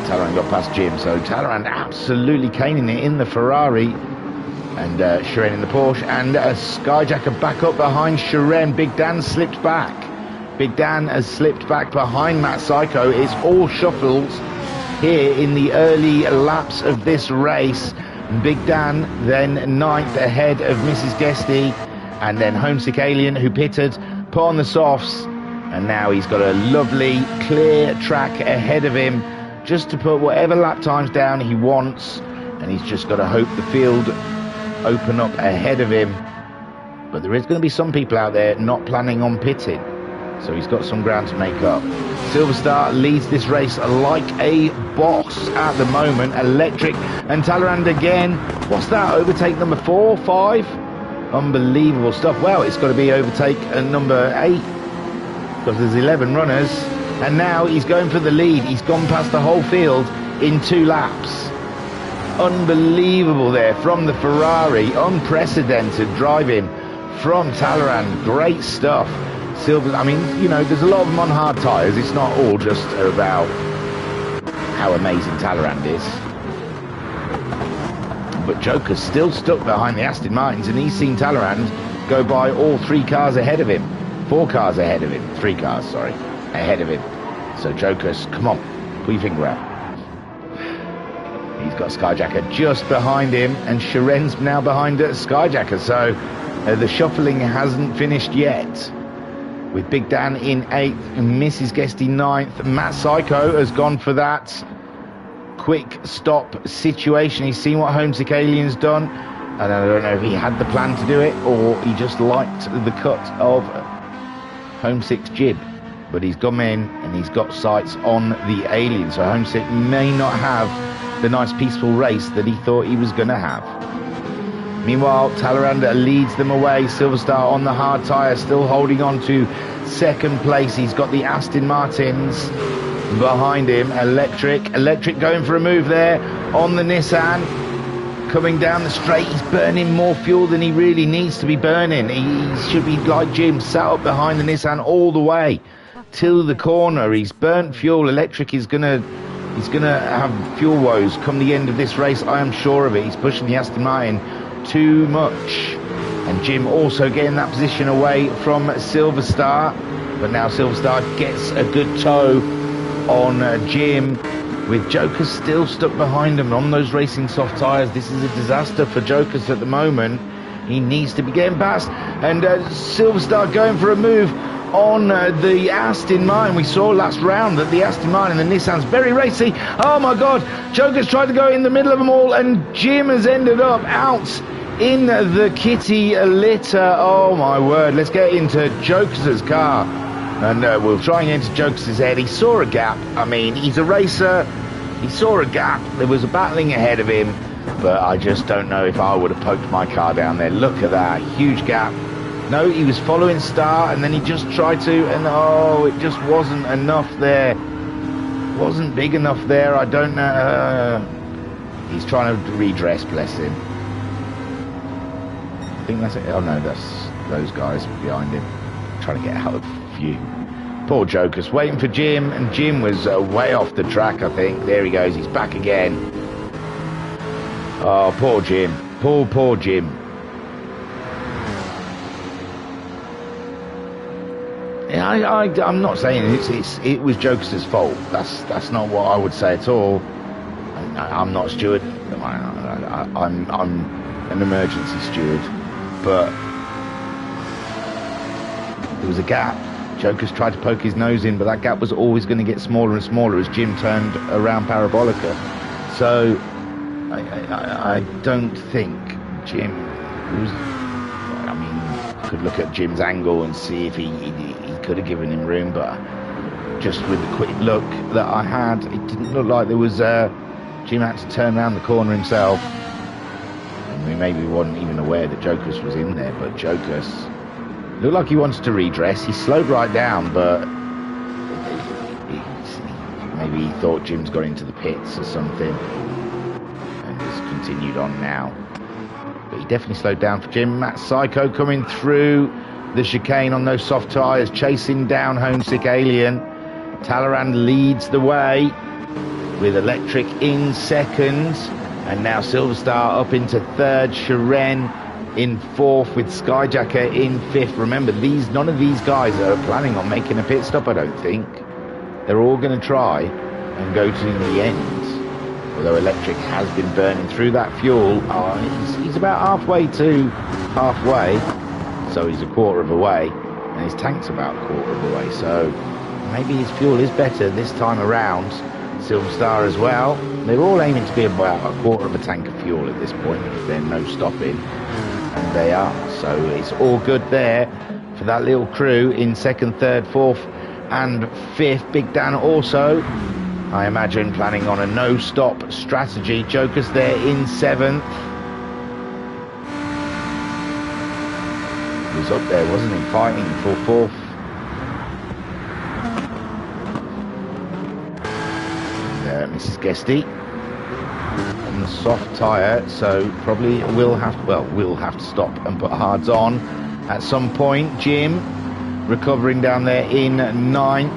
Talleyrand got past Jim, so Talleyrand absolutely caning it in the Ferrari, and Shiren in the Porsche, and Skyjacker back up behind Shiren. Big Dan slipped back. Big Dan has slipped back behind Matt Psycho. It's all shuffles here in the early laps of this race. Big Dan then 9th ahead of Mrs. Guesty, and then Homesick Alien, who pitted, put on the softs, and now he's got a lovely clear track ahead of him just to put whatever lap times down he wants, and he's just got to hope the field open up ahead of him. But there is going to be some people out there not planning on pitting, so he's got some ground to make up. Silver Star leads this race like a boss at the moment. Electric and Talleyrand again. What's that? Overtake number 4, 5? Unbelievable stuff. Well, it's got to be overtake number 8, because there's 11 runners. And now he's going for the lead. He's gone past the whole field in 2 laps. Unbelievable there from the Ferrari. Unprecedented driving from Talleyrand. Great stuff. Silver, I mean, you know, there's a lot of them on hard tyres. It's not all just about how amazing Talleyrand is. But Joker's still stuck behind the Aston Martins, and he's seen Talleyrand go by all 3 cars ahead of him. 4 cars ahead of him. 3 cars, sorry, ahead of him. So Joker's, come on, put your finger out. He's got Skyjacker just behind him, and Shiren's now behind Skyjacker. So the shuffling hasn't finished yet. With Big Dan in 8th, and Mrs. Guesty 9th. Matt Psycho has gone for that quick stop situation. He's seen what Homesick Alien's done, and I don't know if he had the plan to do it or he just liked the cut of Homesick's jib. But he's gone in and he's got sights on the Alien, so Homesick may not have the nice peaceful race that he thought he was going to have. Meanwhile, Talleyrand leads them away. Silver Star on the hard tyre, still holding on to 2nd place. He's got the Aston Martins behind him. Electric going for a move there on the Nissan. Coming down the straight, he's burning more fuel than he really needs to be burning. He should be like Jim, sat up behind the Nissan all the way till the corner. He's burnt fuel. Electric is gonna have fuel woes come the end of this race. I am sure of it. He's pushing the Aston Martin too much, and Jim also getting that position away from Silver Star, but now Silver Star gets a good tow on Jim, with Joker still stuck behind him on those racing soft tyres. This is a disaster for Jokers at the moment. He needs to be getting past, and Silver Star going for a move on the Aston Martin. We saw last round that the Aston Martin and the Nissan's very racy. Oh my god, Joker's tried to go in the middle of them all, and Jim has ended up out in the kitty litter. Oh my word. Let's get into Joker's car, and we'll try and get into Joker's head. He saw a gap. I mean, he's a racer. He saw a gap. There was a battling ahead of him, but I just don't know if I would have poked my car down there. Look at that huge gap. No, he was following Star, and then he just tried to, and oh, it just wasn't enough there. Wasn't big enough there. I don't know. He's trying to redress, bless him. I think that's it. Oh no, that's those guys behind him trying to get out of view. Poor Joker's waiting for Jim, and Jim was way off the track, I think. There he goes, he's back again. Oh, poor Jim. Poor Jim. Yeah, I'm not saying it was Joker's fault. That's not what I would say at all. I'm not a steward. I'm an emergency steward. But there was a gap. Joker's tried to poke his nose in, but that gap was always going to get smaller and smaller as Jim turned around Parabolica. So I don't think Jim was... I mean, you could look at Jim's angle and see if he could have given him room, but just with the quick look that I had, it didn't look like there was... Jim had to turn around the corner himself. And maybe he wasn't even aware that Joker's was in there, but Joker's looked like he wanted to redress. He slowed right down, but Maybe he thought Jim's got into the pits or something and just continued on now. But he definitely slowed down for Jim. Matt Psycho coming through the chicane on those soft tyres, chasing down Homesick Alien. Talleyrand leads the way with Electric in second, and now Silver Star up into third, Shiren in fourth with Skyjacker in fifth. Remember, none of these guys are planning on making a pit stop, I don't think. They're all going to try and go to the end. Although Electric has been burning through that fuel. He's about halfway, so he's a quarter of a way, and his tank's about a quarter of a way, so maybe his fuel is better this time around. Silver Star as well. They're all aiming to be about a quarter of a tank of fuel at this point if they're no stopping, and they are, so it's all good there for that little crew in second, third, fourth and fifth. Big Dan also, I imagine, planning on a no-stop strategy. Joker's there in seventh. He was up there, wasn't he, fighting for fourth. Mrs. Guesty on the soft tyre, so probably will have to stop and put hards on at some point. Jim recovering down there in ninth,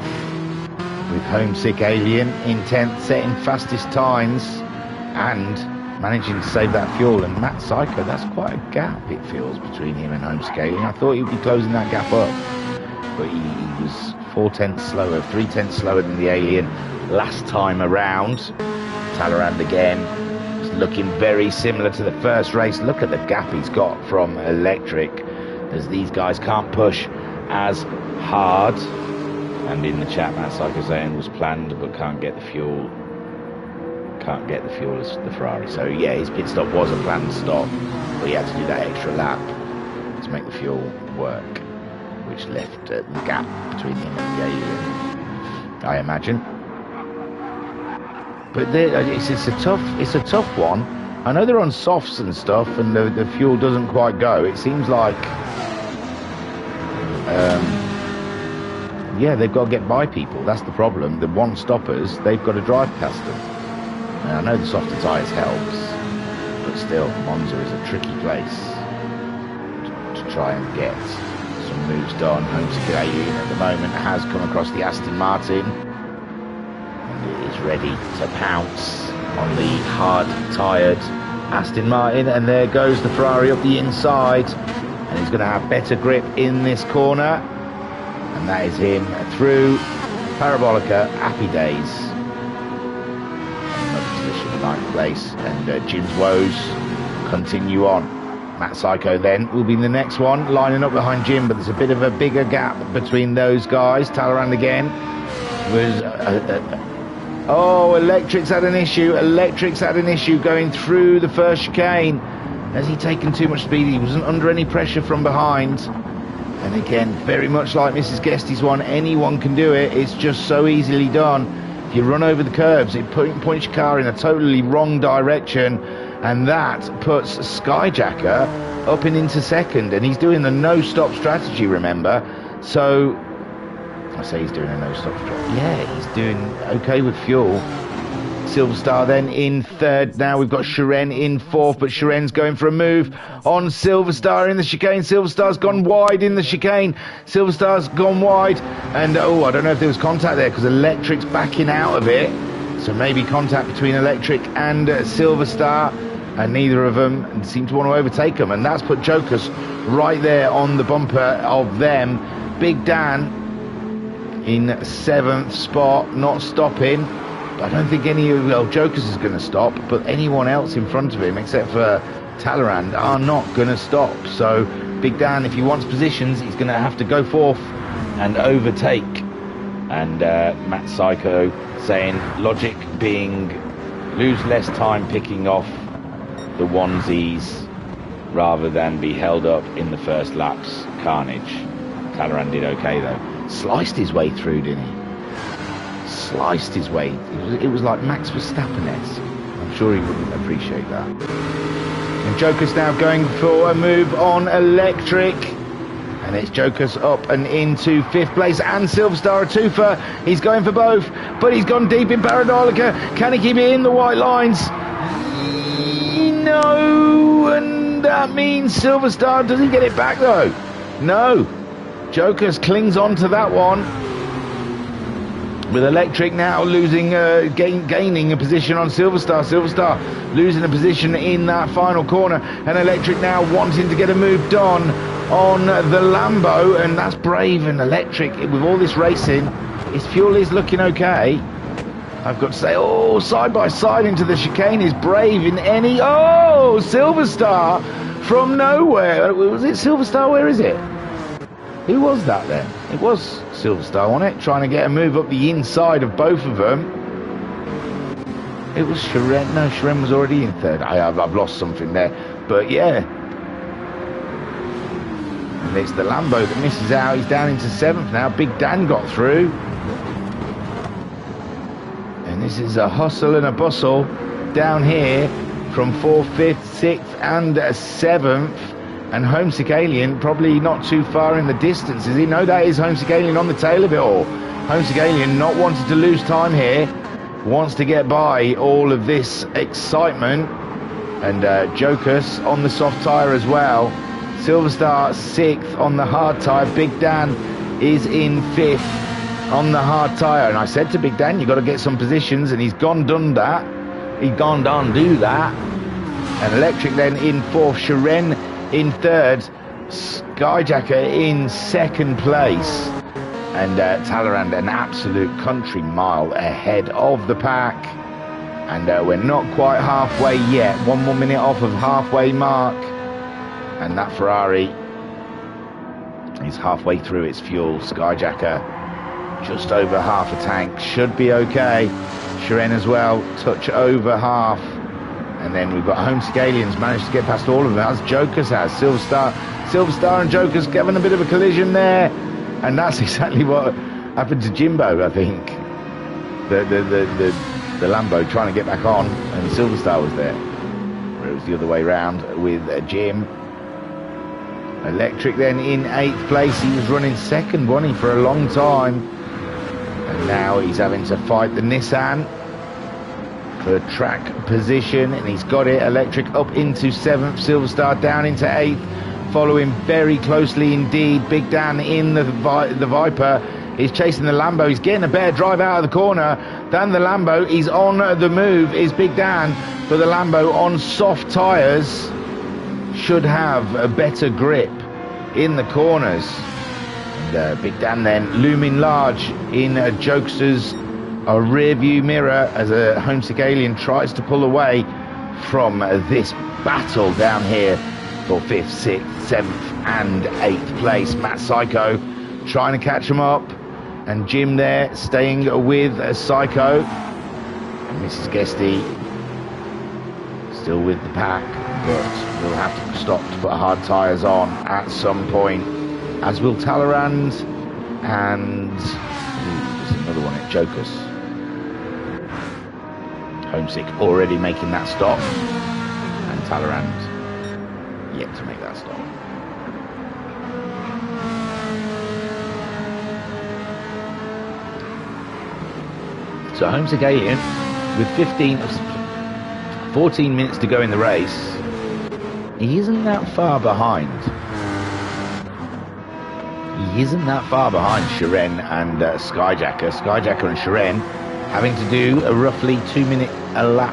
with Homesick Alien in 10th, setting fastest times and managing to save that fuel. And Matt Psycho, that's quite a gap, it feels, between him and Homesick Alien. I thought he'd be closing that gap up, but he was 4/10 slower, 3/10 slower than the Alien last time around. Talleyrand again, looking very similar to the first race. Look at the gap he's got from Electric, as these guys can't push as hard. And in the chat, Matt Psycho saying was planned but can't get the fuel as the Ferrari. So yeah, his pit stop was a planned stop, but he had to do that extra lap to make the fuel work, which left the gap between him and the Alien, I imagine. But it's a tough one. I know they're on softs and stuff, and the fuel doesn't quite go. It seems like, yeah, they've got to get by people. That's the problem. The one-stoppers, they've got to drive past them. And I know the softer tyres helps, but still, Monza is a tricky place to try and get some moves done. Homesick Alien at the moment has come across the Aston Martin and is ready to pounce on the hard-tyred Aston Martin, and there goes the Ferrari up the inside, and he's going to have better grip in this corner, and that is him through Parabolica. Happy days. Another position, ninth place, and Jim's woes continue on. Matt Psycho then will be the next one, lining up behind Jim, but there's a bit of a bigger gap between those guys. Talleyrand again was oh, Electric's had an issue. Electric's had an issue going through the first chicane. Has he taken too much speed? He wasn't under any pressure from behind. And again, very much like Mrs. Guesty's one, anyone can do it. It's just so easily done. If you run over the curbs, it points your car in a totally wrong direction, and that puts Skyjacker up and into second, and he's doing the no-stop strategy, remember? So I say he's doing a no-stop strategy. Yeah, he's doing okay with fuel. Silver Star then in third. Now we've got Shiren in fourth, but Shiren's going for a move on Silver Star in the chicane. Silver Star's gone wide in the chicane. Silver Star's gone wide, and oh, I don't know if there was contact there because Electric's backing out of it. So maybe contact between Electric and Silver Star, and neither of them seem to want to overtake them, and that's put Jokers right there on the bumper of them. Big Dan in seventh spot, not stopping. I don't think Jokers is going to stop, but anyone else in front of him, except for Talleyrand, are not going to stop. So Big Dan, if he wants positions, he's going to have to go forth and overtake. And Matt Psycho saying logic being lose less time picking off the onesies rather than be held up in the first lap's carnage. Talleyrand did okay though. Sliced his way through, didn't he? Sliced his way. It was like Max Verstappen-esque. I'm sure he wouldn't appreciate that. And Joker's now going for a move on Electric, And it's Jokers up and into 5th place, and Silverstar a twofer. He's going for both, but he's gone deep in Paradolica. Can he keep it in the white lines? No, and that means Silverstar doesn't get it back though. No, Jokers clings on to that one. With Electric now losing, gaining a position on Silverstar. Silverstar losing a position in that final corner, and Electric now wanting to get a move done on the Lambo, and that's brave and Electric. With all this racing, his fuel is looking okay. I've got to say, oh, side by side into the chicane is brave in any. Oh, Silverstar from nowhere. Was it Silverstar? Where is it? Who was that then? It was Silverstar, wasn't it? Trying to get a move up the inside of both of them. It was Sharon. No, Sharon was already in 3rd. I've lost something there. But yeah. And it's the Lambo that misses out. He's down into 7th now. Big Dan got through. And this is a hustle and a bustle down here from 4th, 5th, 6th and 7th. And Homesick Alien probably not too far in the distance, is he? No, that is Homesick Alien on the tail of it all. Homesick Alien not wanting to lose time here. Wants to get by all of this excitement. And Jokers on the soft tyre as well. Silverstar 6th on the hard tyre. Big Dan is in 5th on the hard tyre. And I said to Big Dan, you've got to get some positions. And he's gone done that. He's gone done do that. And Electric then in 4th. Sharon in 3rd, Skyjacker in 2nd place, and Talleyrand an absolute country mile ahead of the pack. And we're not quite halfway yet, 1 more minute off of halfway mark, and that Ferrari is halfway through its fuel. Skyjacker just over half a tank, should be okay. Sharon as well, touch over half. And then we've got Homesick Aliens managed to get past all of them, as Jokers has. Silverstar and Jokers having a bit of a collision there, and that's exactly what happened to Jimbo, I think. The Lambo trying to get back on, and Silverstar was there. Where it was the other way round with Jim. Electric then in 8th place. He was running 2nd, wasn't he, for a long time, and now he's having to fight the Nissan for track position, and he's got it. Electric up into 7th, Silverstar down into 8th, following very closely indeed. Big Dan in the Viper is chasing the Lambo. He's getting a better drive out of the corner than the Lambo. He's on the move is Big Dan, but the Lambo on soft tyres should have a better grip in the corners. And Big Dan then looming large in Jokes's a rear view mirror as a Homesick Alien tries to pull away from this battle down here for 5th, 6th, 7th and 8th place. Matt Psycho trying to catch him up, and Jim there staying with Psycho, and Mrs. Guesty still with the pack, but we'll have to stop to put hard tyres on at some point, as will Talleyrand and there's another one at Jokers. Homesick already making that stop, and Talleyrand yet to make that stop. So Homesick Alien with 14 minutes to go in the race, he isn't that far behind. He isn't that far behind Sharon and Skyjacker. Skyjacker and Sharon having to do a roughly 2 minute lap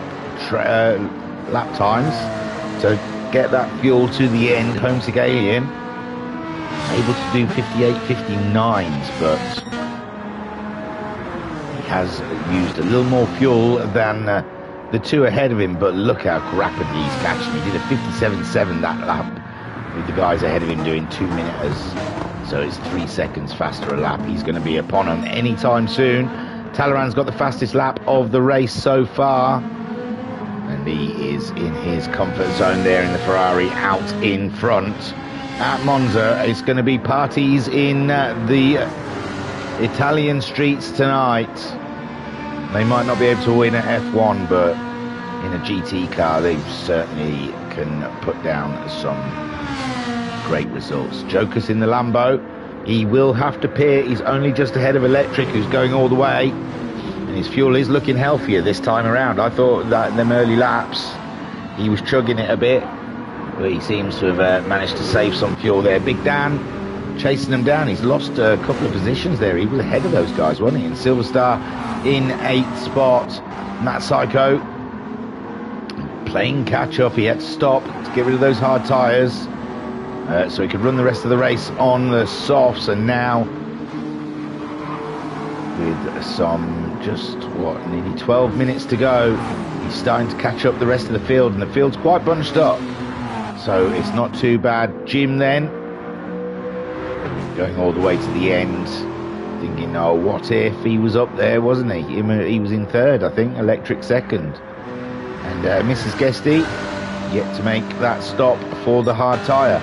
times to get that fuel to the end. Homesick Alien able to do 58, 59s, but he has used a little more fuel than the two ahead of him. But look how rapidly he's catching. He did a 57.7 that lap, with the guys ahead of him doing 2 minutes, so it's 3 seconds faster a lap. He's going to be upon him anytime soon. Talleyrand's got the fastest lap of the race so far, and he is in his comfort zone there in the Ferrari out in front. At Monza, it's going to be parties in the Italian streets tonight. They might not be able to win at F1, but in a GT car they certainly can put down some great results. Jokus in the Lambo. He will have to pit. He's only just ahead of Electric, who's going all the way. And his fuel is looking healthier this time around. I thought that in them early laps, he was chugging it a bit. But he seems to have managed to save some fuel there. Big Dan chasing them down. He's lost a couple of positions there. He was ahead of those guys, wasn't he? And Silver Star in 8th spot. Matt Psycho playing catch up. He had to stop to get rid of those hard tyres so he could run the rest of the race on the softs. And now with some nearly 12 minutes to go, he's starting to catch up the rest of the field, and the field's quite bunched up, so it's not too bad. Jim then going all the way to the end, thinking, oh, what if he was up there, wasn't he? He was in 3rd, I think, Electric 2nd. And Mrs. Guesty yet to make that stop for the hard tyre.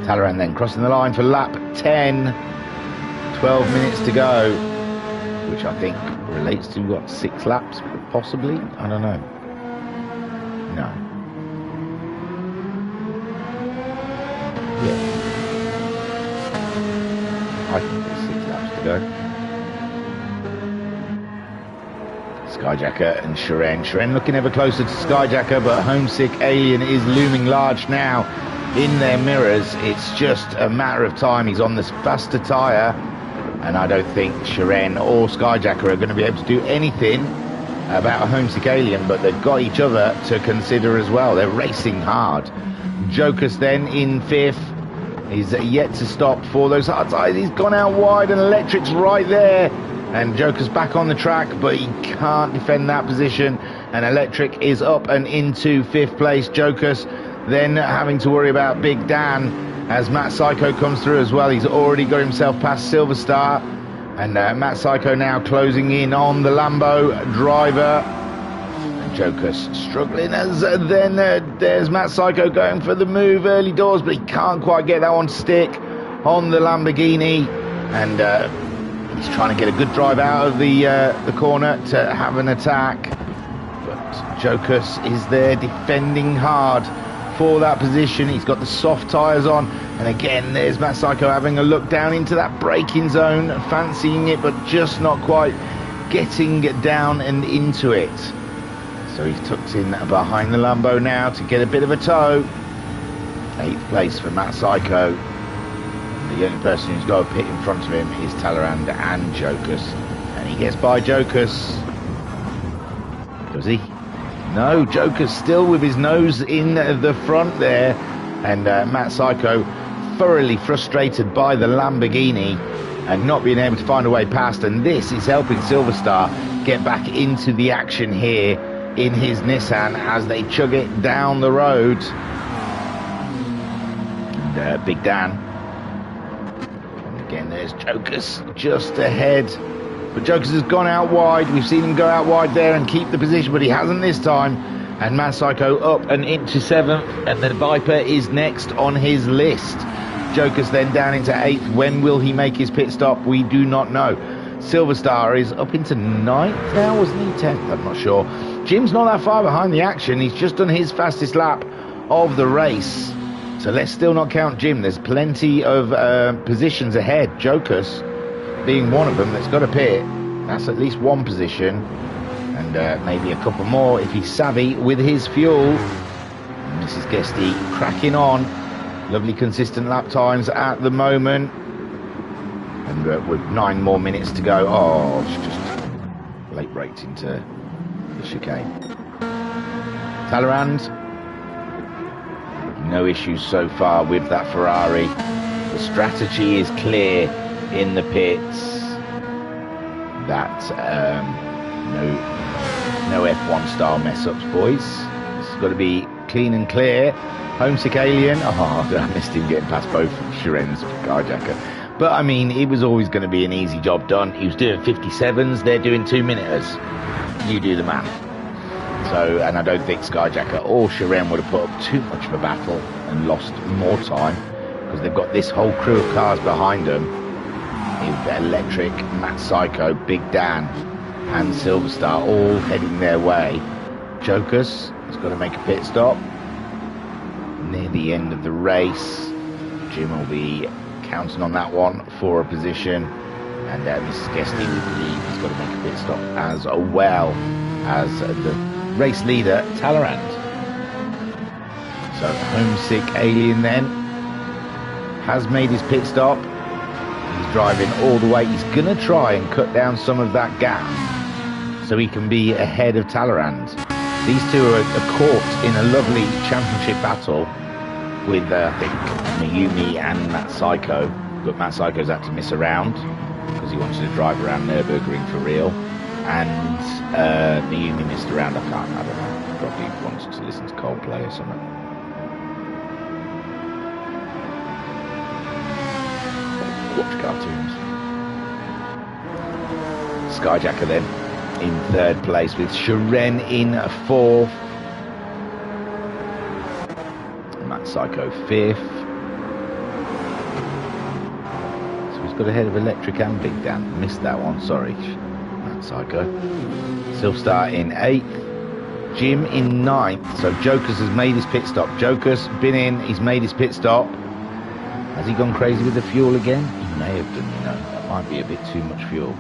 Talleyrand then crossing the line for lap 10. 12 minutes to go, which I think relates to, what, 6 laps, possibly? I don't know. No. Yeah. I think there's 6 laps to go. Skyjacker and Sharon. Sharon looking ever closer to Skyjacker, but Homesick Alien is looming large now in their mirrors. It's just a matter of time. He's on this faster tyre, and I don't think Sharon or Skyjacker are going to be able to do anything about a Homesick Alien, but they've got each other to consider as well. They're racing hard. Jokus then in 5th. He's yet to stop for those hard tyres. He's gone out wide, and Electric's right there. And Joker's back on the track, but he can't defend that position. And Electric is up and into 5th place. Joker's then having to worry about Big Dan as Matt Psycho comes through as well. He's already got himself past Silver Star. And Matt Psycho now closing in on the Lambo driver. And Joker's struggling as then there's Matt Psycho going for the move early doors, but he can't quite get that one to stick on the Lamborghini. And he's trying to get a good drive out of the corner to have an attack, but Jokus is there defending hard for that position. He's got the soft tyres on, and again there's Matt Psycho having a look down into that braking zone, fancying it, but just not quite getting down and into it. So he's tucked in behind the Lambo now to get a bit of a tow. 8th place for Matt Psycho. The only person who's got a pit in front of him is Talleyrand and Jokus. And he gets by Jokus. Does he? No, Jokus still with his nose in the front there. And Matt Psycho thoroughly frustrated by the Lamborghini and not being able to find a way past. And this is helping Silver Star get back into the action here in his Nissan as they chug it down the road. And Big Dan. Again, there's Jokus just ahead. But Jokus has gone out wide. We've seen him go out wide there and keep the position, but he hasn't this time. And Matt Psycho up and into 7th. And the Viper is next on his list. Jokus then down into 8th. When will he make his pit stop? We do not know. Silver Star is up into 9th now, wasn't he? 10th, I'm not sure. Jim's not that far behind the action. He's just done his fastest lap of the race. So let's still not count Jim. There's plenty of positions ahead. Jokus being one of them that's got a pit. That's at least one position. And maybe a couple more if he's savvy with his fuel. And Mrs. Guesty cracking on. Lovely consistent lap times at the moment. And with 9 more minutes to go. Oh, it's just late braked into the chicane. Talleyrand. No issues so far with that Ferrari. The strategy is clear in the pits. That no F1 style mess ups, boys. It's got to be clean and clear. Homesick Alien. Oh, I missed him getting past both Sharen's carjacker. But I mean, it was always going to be an easy job done. He was doing 57s. They're doing 2-minuters. You do the math. So, and I don't think Skyjacker or Sharon would have put up too much of a battle and lost more time, because they've got this whole crew of cars behind them. With Electric, Matt Psycho, Big Dan and Silver Star all heading their way. Jokus has got to make a pit stop near the end of the race. Jim will be counting on that one for a position. And Mrs. Guesty, we believe, has got to make a pit stop as well as the race leader, Talleyrand. So Homesick Alien then has made his pit stop. He's driving all the way. He's going to try and cut down some of that gap so he can be ahead of Talleyrand. These two are caught in a lovely championship battle with, I think, Mayumi and Matt Psycho. But Matt Psycho's had to miss a round because he wanted to drive around Nürburgring for real. And Mayumi missed a round. I don't know. Probably wanted to listen to Coldplay or something. Watch cartoons. Skyjacker then in third place with Shiren in fourth. Matt Psycho fifth. So he's got ahead of Electric and Big Dan. Missed that one, sorry. Matt Psycho. Silverstar in eighth. Jim in ninth. So Jokers has made his pit stop. Jokers been in, he's made his pit stop. Has he gone crazy with the fuel again? He may have done, you know. That might be a bit too much fuel.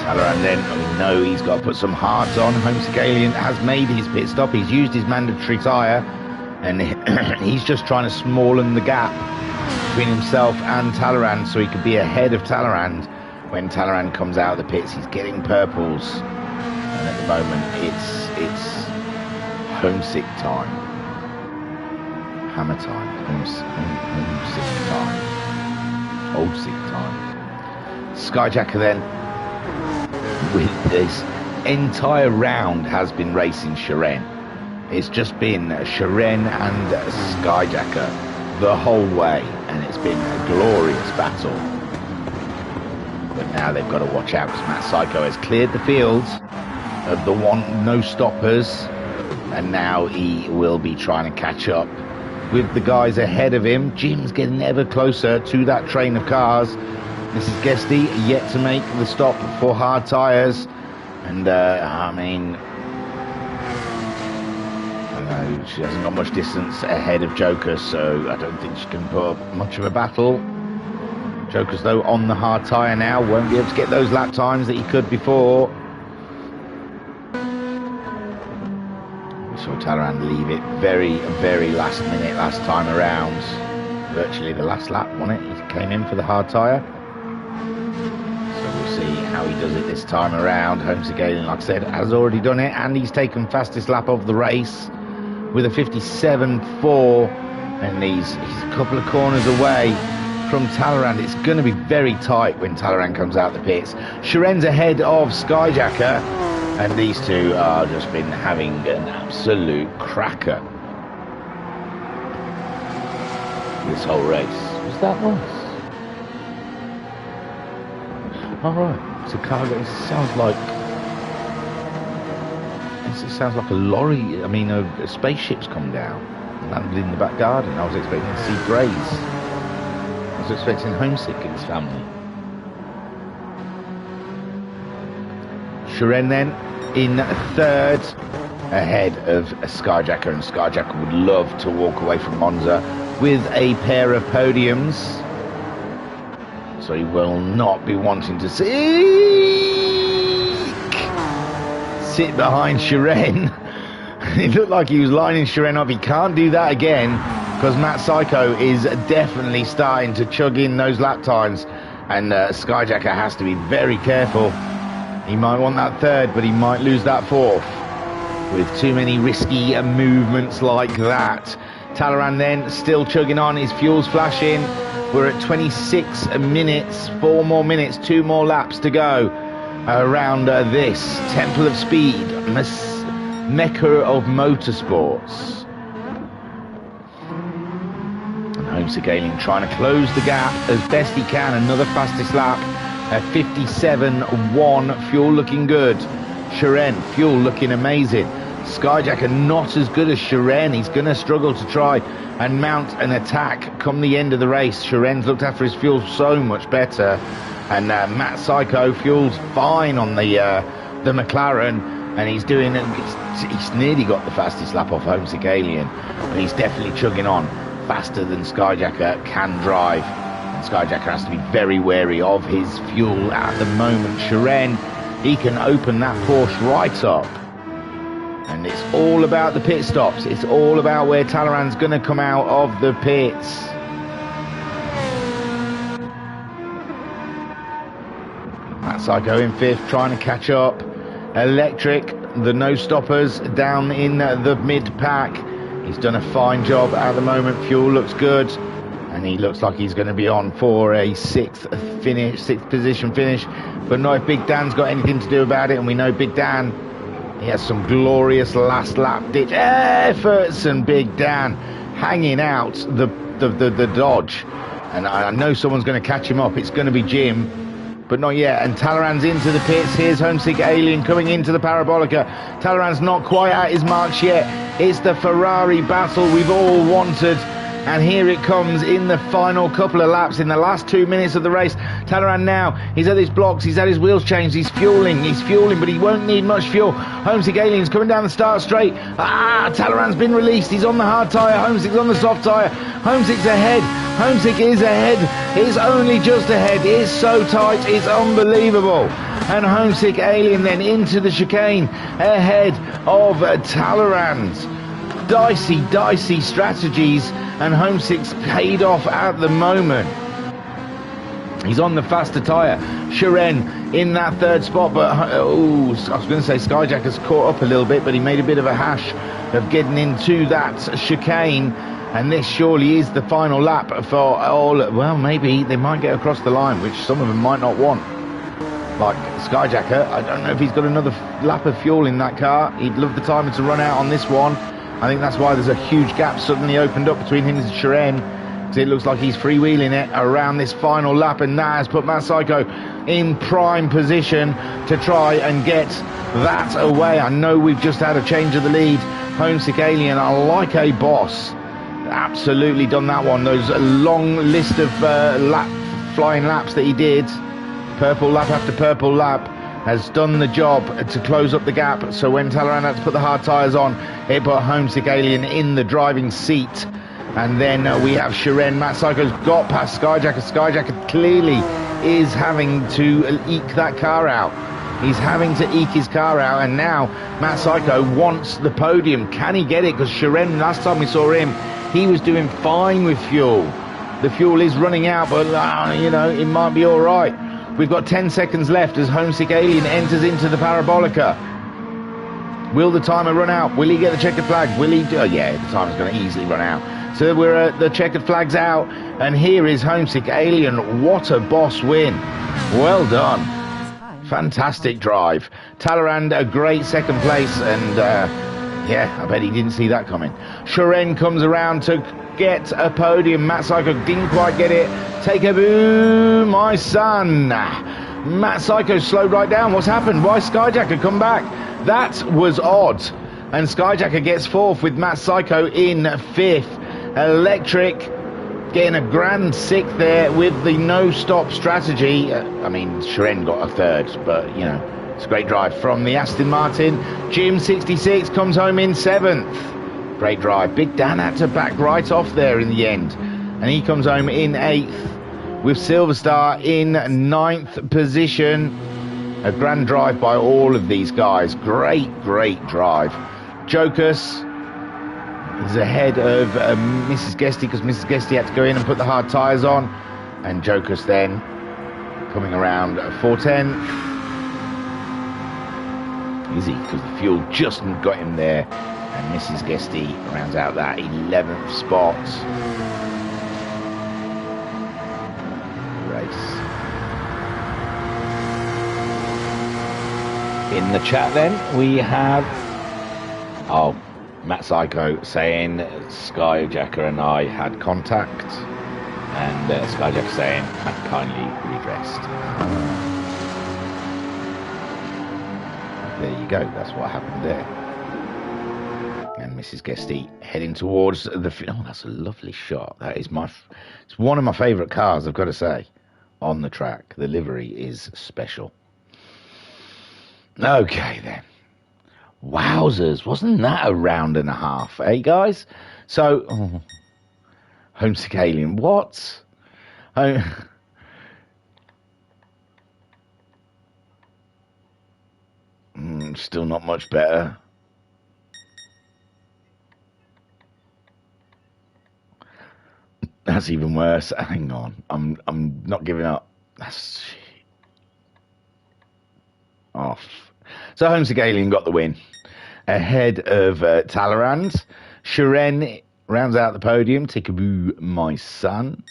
Talleyrand then, we know he's got to put some hards on. Homesick Alien has made his pit stop. He's used his mandatory tyre. And he's just trying to smallen the gap between himself and Talleyrand so he could be ahead of Talleyrand. When Talleyrand comes out of the pits, he's getting purples. And at the moment, it's homesick time. Hammer time, homesick time, old sick time. Skyjacker then, with this entire round, has been racing Shiren. It's just been Shiren and Skyjacker the whole way, and it's been a glorious battle. But now they've got to watch out because Matt Psycho has cleared the field of the no stoppers, and now he will be trying to catch up with the guys ahead of him. Jim's getting ever closer to that train of cars. Mrs. Guesty yet to make the stop for hard tyres. And, I mean, I know she hasn't got much distance ahead of Joker, so I don't think she can put up much of a battle. Joker's, though, on the hard tyre now. Won't be able to get those lap times that he could before. Saw Talleyrand leave it very, very last minute last time around. Virtually the last lap, wasn't it? He came in for the hard tyre. So we'll see how he does it this time around. Homesick Alien, like I said, has already done it, and he's taken fastest lap of the race with a 57.4, and he's a couple of corners away from Talleyrand. It's going to be very tight when Talleyrand comes out the pits. Shiren's ahead of Skyjacker. And these two are just been having an absolute cracker this whole race. Was that nice? Alright, it's a cargo. It sounds like a lorry. I mean, a spaceship's come down and landed in the back garden. I was expecting to see Grays. I was expecting Homesick and his family. Shiren then in third, ahead of Skyjacker, and Skyjacker would love to walk away from Monza with a pair of podiums, so he will not be wanting to sit behind Shiren. It looked like he was lining Shiren up. He can't do that again because Matt Psycho is definitely starting to chug in those lap times, and Skyjacker has to be very careful. He might want that third, but he might lose that fourth with too many risky movements like that. Talleyrand then still chugging on. His fuel's flashing. We're at 26 minutes, 4 more minutes, 2 more laps to go around this Temple of Speed, Mecca of Motorsports. And Homesick Alien trying to close the gap as best he can. Another fastest lap. 57.1, fuel looking good. Shiren, fuel looking amazing. Skyjacker not as good as Shiren. He's going to struggle to try and mount an attack come the end of the race. Shiren's looked after his fuel so much better. And Matt Psycho fuel's fine on the McLaren. And he's doing, he's nearly got the fastest lap off Homesick Alien. But he's definitely chugging on. faster than Skyjacker can drive. And Skyjacker has to be very wary of his fuel at the moment. Shiren, he can open that Porsche right up. And it's all about the pit stops. It's all about where Talleyrand's going to come out of the pits. Matt Psycho in 5th, trying to catch up. Electric, the no-stoppers down in the mid-pack. He's done a fine job at the moment. Fuel looks good. And he looks like he's going to be on for a 6th position finish. But not if Big Dan's got anything to do about it. And we know Big Dan, he has some glorious last lap ditch efforts, and Big Dan hanging out the dodge. And I know someone's going to catch him up. It's going to be Jim, but not yet. And Talleyrand's into the pits. Here's Homesick Alien coming into the Parabolica. Talleyrand's not quite at his marks yet. It's the Ferrari battle we've all wanted. And here it comes in the final couple of laps, in the last 2 minutes of the race. Talleyrand now, he's at his blocks, he's had his wheels changed, he's fueling, but he won't need much fuel. Homesick Alien's coming down the start straight. Talleyrand's been released, he's on the hard tyre, Homesick's on the soft tyre. Homesick's ahead, Homesick is ahead, it's only just ahead, it's so tight, it's unbelievable. And Homesick Alien then into the chicane, ahead of Talleyrand. Dicey strategies, and Homesick's paid off at the moment. He's on the faster tyre. Shiren in that 3rd spot, but I was going to say Skyjacker's caught up a little bit, but he made a bit of a hash of getting into that chicane, and this surely is the final lap for all. Well, maybe they might get across the line, which some of them might not want. Like Skyjacker, I don't know if he's got another lap of fuel in that car. He'd love the timer to run out on this one. I think that's why there's a huge gap suddenly opened up between him and Shiren, because it looks like he's freewheeling it around this final lap, and that has put Matt Psycho in prime position to try and get that away. I know we've just had a change of the lead. Homesick Alien, like a boss, absolutely done that one. Those long list of flying laps that he did, purple lap after purple lap, has done the job to close up the gap. So when Talleyrand had to put the hard tyres on, it put Homesick Alien in the driving seat. And then we have Shiren. Matt Psycho's got past Skyjacker. Skyjacker clearly is having to eke that car out. He's having to eke his car out, and now Matt Psycho wants the podium. Can he get it? Because Shiren, last time we saw him, he was doing fine with fuel. The fuel is running out, but you know, it might be all right. We've got 10 seconds left as Homesick Alien enters into the Parabolica. Will the timer run out? Will he get the checkered flag? Will he do? Yeah, the timer's going to easily run out. So we're the checkered flag's out, and here is Homesick Alien. What a boss win. Well done. Fantastic drive. Talleyrand, a great 2nd place, and yeah, I bet he didn't see that coming. Shiren comes around to get a podium. Matt Psycho didn't quite get it. Take a boo, my son. Matt Psycho slowed right down. What's happened? Why Skyjacker come back? That was odd. And Skyjacker gets 4th with Matt Psycho in 5th. Electric getting a grand 6th there with the no-stop strategy. I mean, Shiren got a 3rd, but, you know, it's a great drive from the Aston Martin. Jim 66 comes home in 7th. Great drive. Big Dan had to back right off there in the end, and he comes home in 8th with Silverstar in 9th position. A grand drive by all of these guys. Great drive. Jokus is ahead of Mrs. Guesty, because Mrs. Guesty had to go in and put the hard tyres on, and Jokus then coming around 410. Easy, because the fuel just got him there. And Mrs. Guesty rounds out that 11th spot. Race. In the chat then, we have... Matt Psycho saying Skyjacker and I had contact. And Skyjacker saying, had kindly redressed. There you go, that's what happened there. And Mrs. Guesty heading towards the... Oh, that's a lovely shot. That is it's one of my favourite cars, I've got to say, on the track. The livery is special. Okay, then. Wowzers, wasn't that a round and a half, eh, guys? So, Homesick Alien. What? Oh. Still not much better. That's even worse. Hang on. I'm not giving up. That's off. So Homesick Alien got the win. Ahead of Talleyrand. Shiren rounds out the podium. Tickaboo, my son.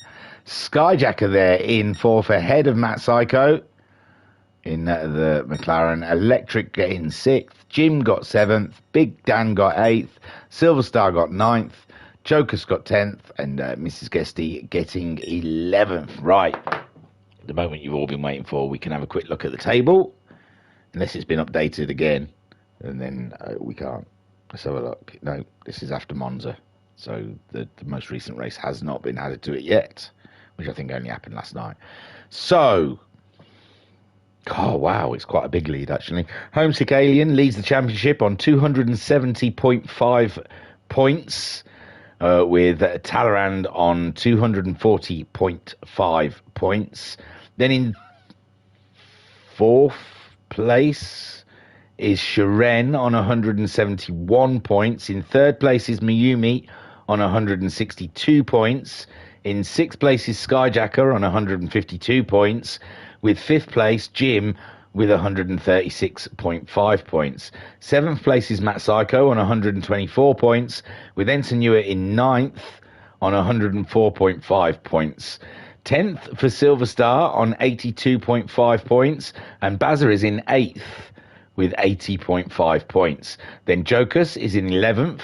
Skyjacker there in fourth, ahead of Matt Psycho in the McLaren. Electric getting sixth. Jim got seventh. Big Dan got eighth. Silver Star got ninth. Joker's got 10th. And Mrs. Guesty getting 11th. Right. The moment you've all been waiting for, we can have a quick look at the table. Unless it's been updated again. And then we can't. Let's have a look. No, this is after Monza. So the most recent race has not been added to it yet, which I think only happened last night. So, oh wow, it's quite a big lead actually. Homesick Alien leads the championship on 270.5 points, with Talleyrand on 240.5 points. Then in fourth place is Shiren on 171 points. In third place is Miyumi on 162 points. In sixth place is Skyjacker on 152 points. With fifth place, Jim with 136.5 points. Seventh place is Matt Psycho on 124 points. With Ensign Hewitt in ninth on 104.5 points. 10th for Silver Star on 82.5 points. And Bazza is in 8th with 80.5 points. Then Jokers is in 11th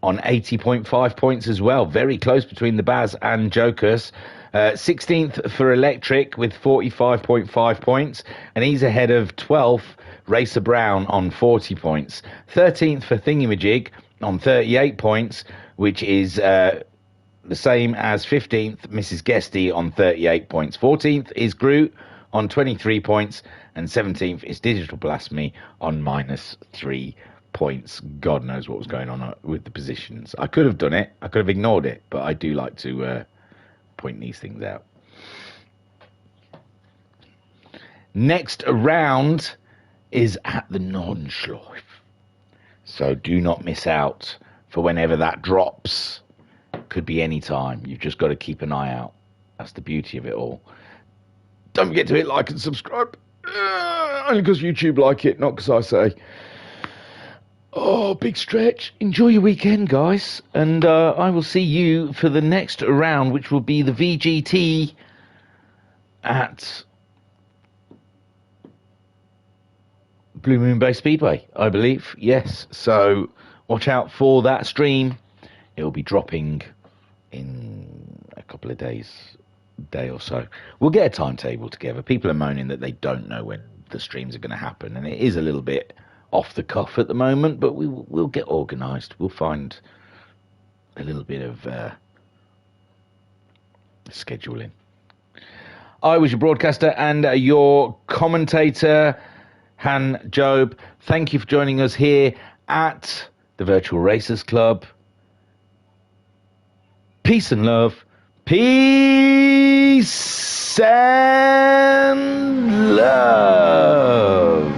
on 80.5 points as well. Very close between the Baz and Jokers. 16th for Electric with 45.5 points. And he's ahead of 12th, Racer Brown on 40 points. 13th for Thingamajig on 38 points, which is the same as 15th, Mrs. Guesty on 38 points. 14th is Groot on 23 points. And 17th is Digital Blasphemy on -3 points. God knows what was going on with the positions. I could have done it. I could have ignored it. But I do like to point these things out. Next round is at the Nordschleife. So do not miss out for whenever that drops. Could be any time. You've just got to keep an eye out. That's the beauty of it all. Don't forget to hit like and subscribe. Only because YouTube like it, not because I say. Oh, big stretch. Enjoy your weekend, guys. And I will see you for the next round, which will be the VGT at Blue Moon Bay Speedway, I believe. Yes. So watch out for that stream. It will be dropping in a couple of days. Day or so. We'll get a timetable together. People are moaning that they don't know when the streams are going to happen, and it is a little bit off the cuff at the moment, but we'll get organised. We'll find a little bit of scheduling. I was your broadcaster and your commentator, Han Job. Thank you for joining us here at the Virtual Racers Club. Peace and love. Peace and love.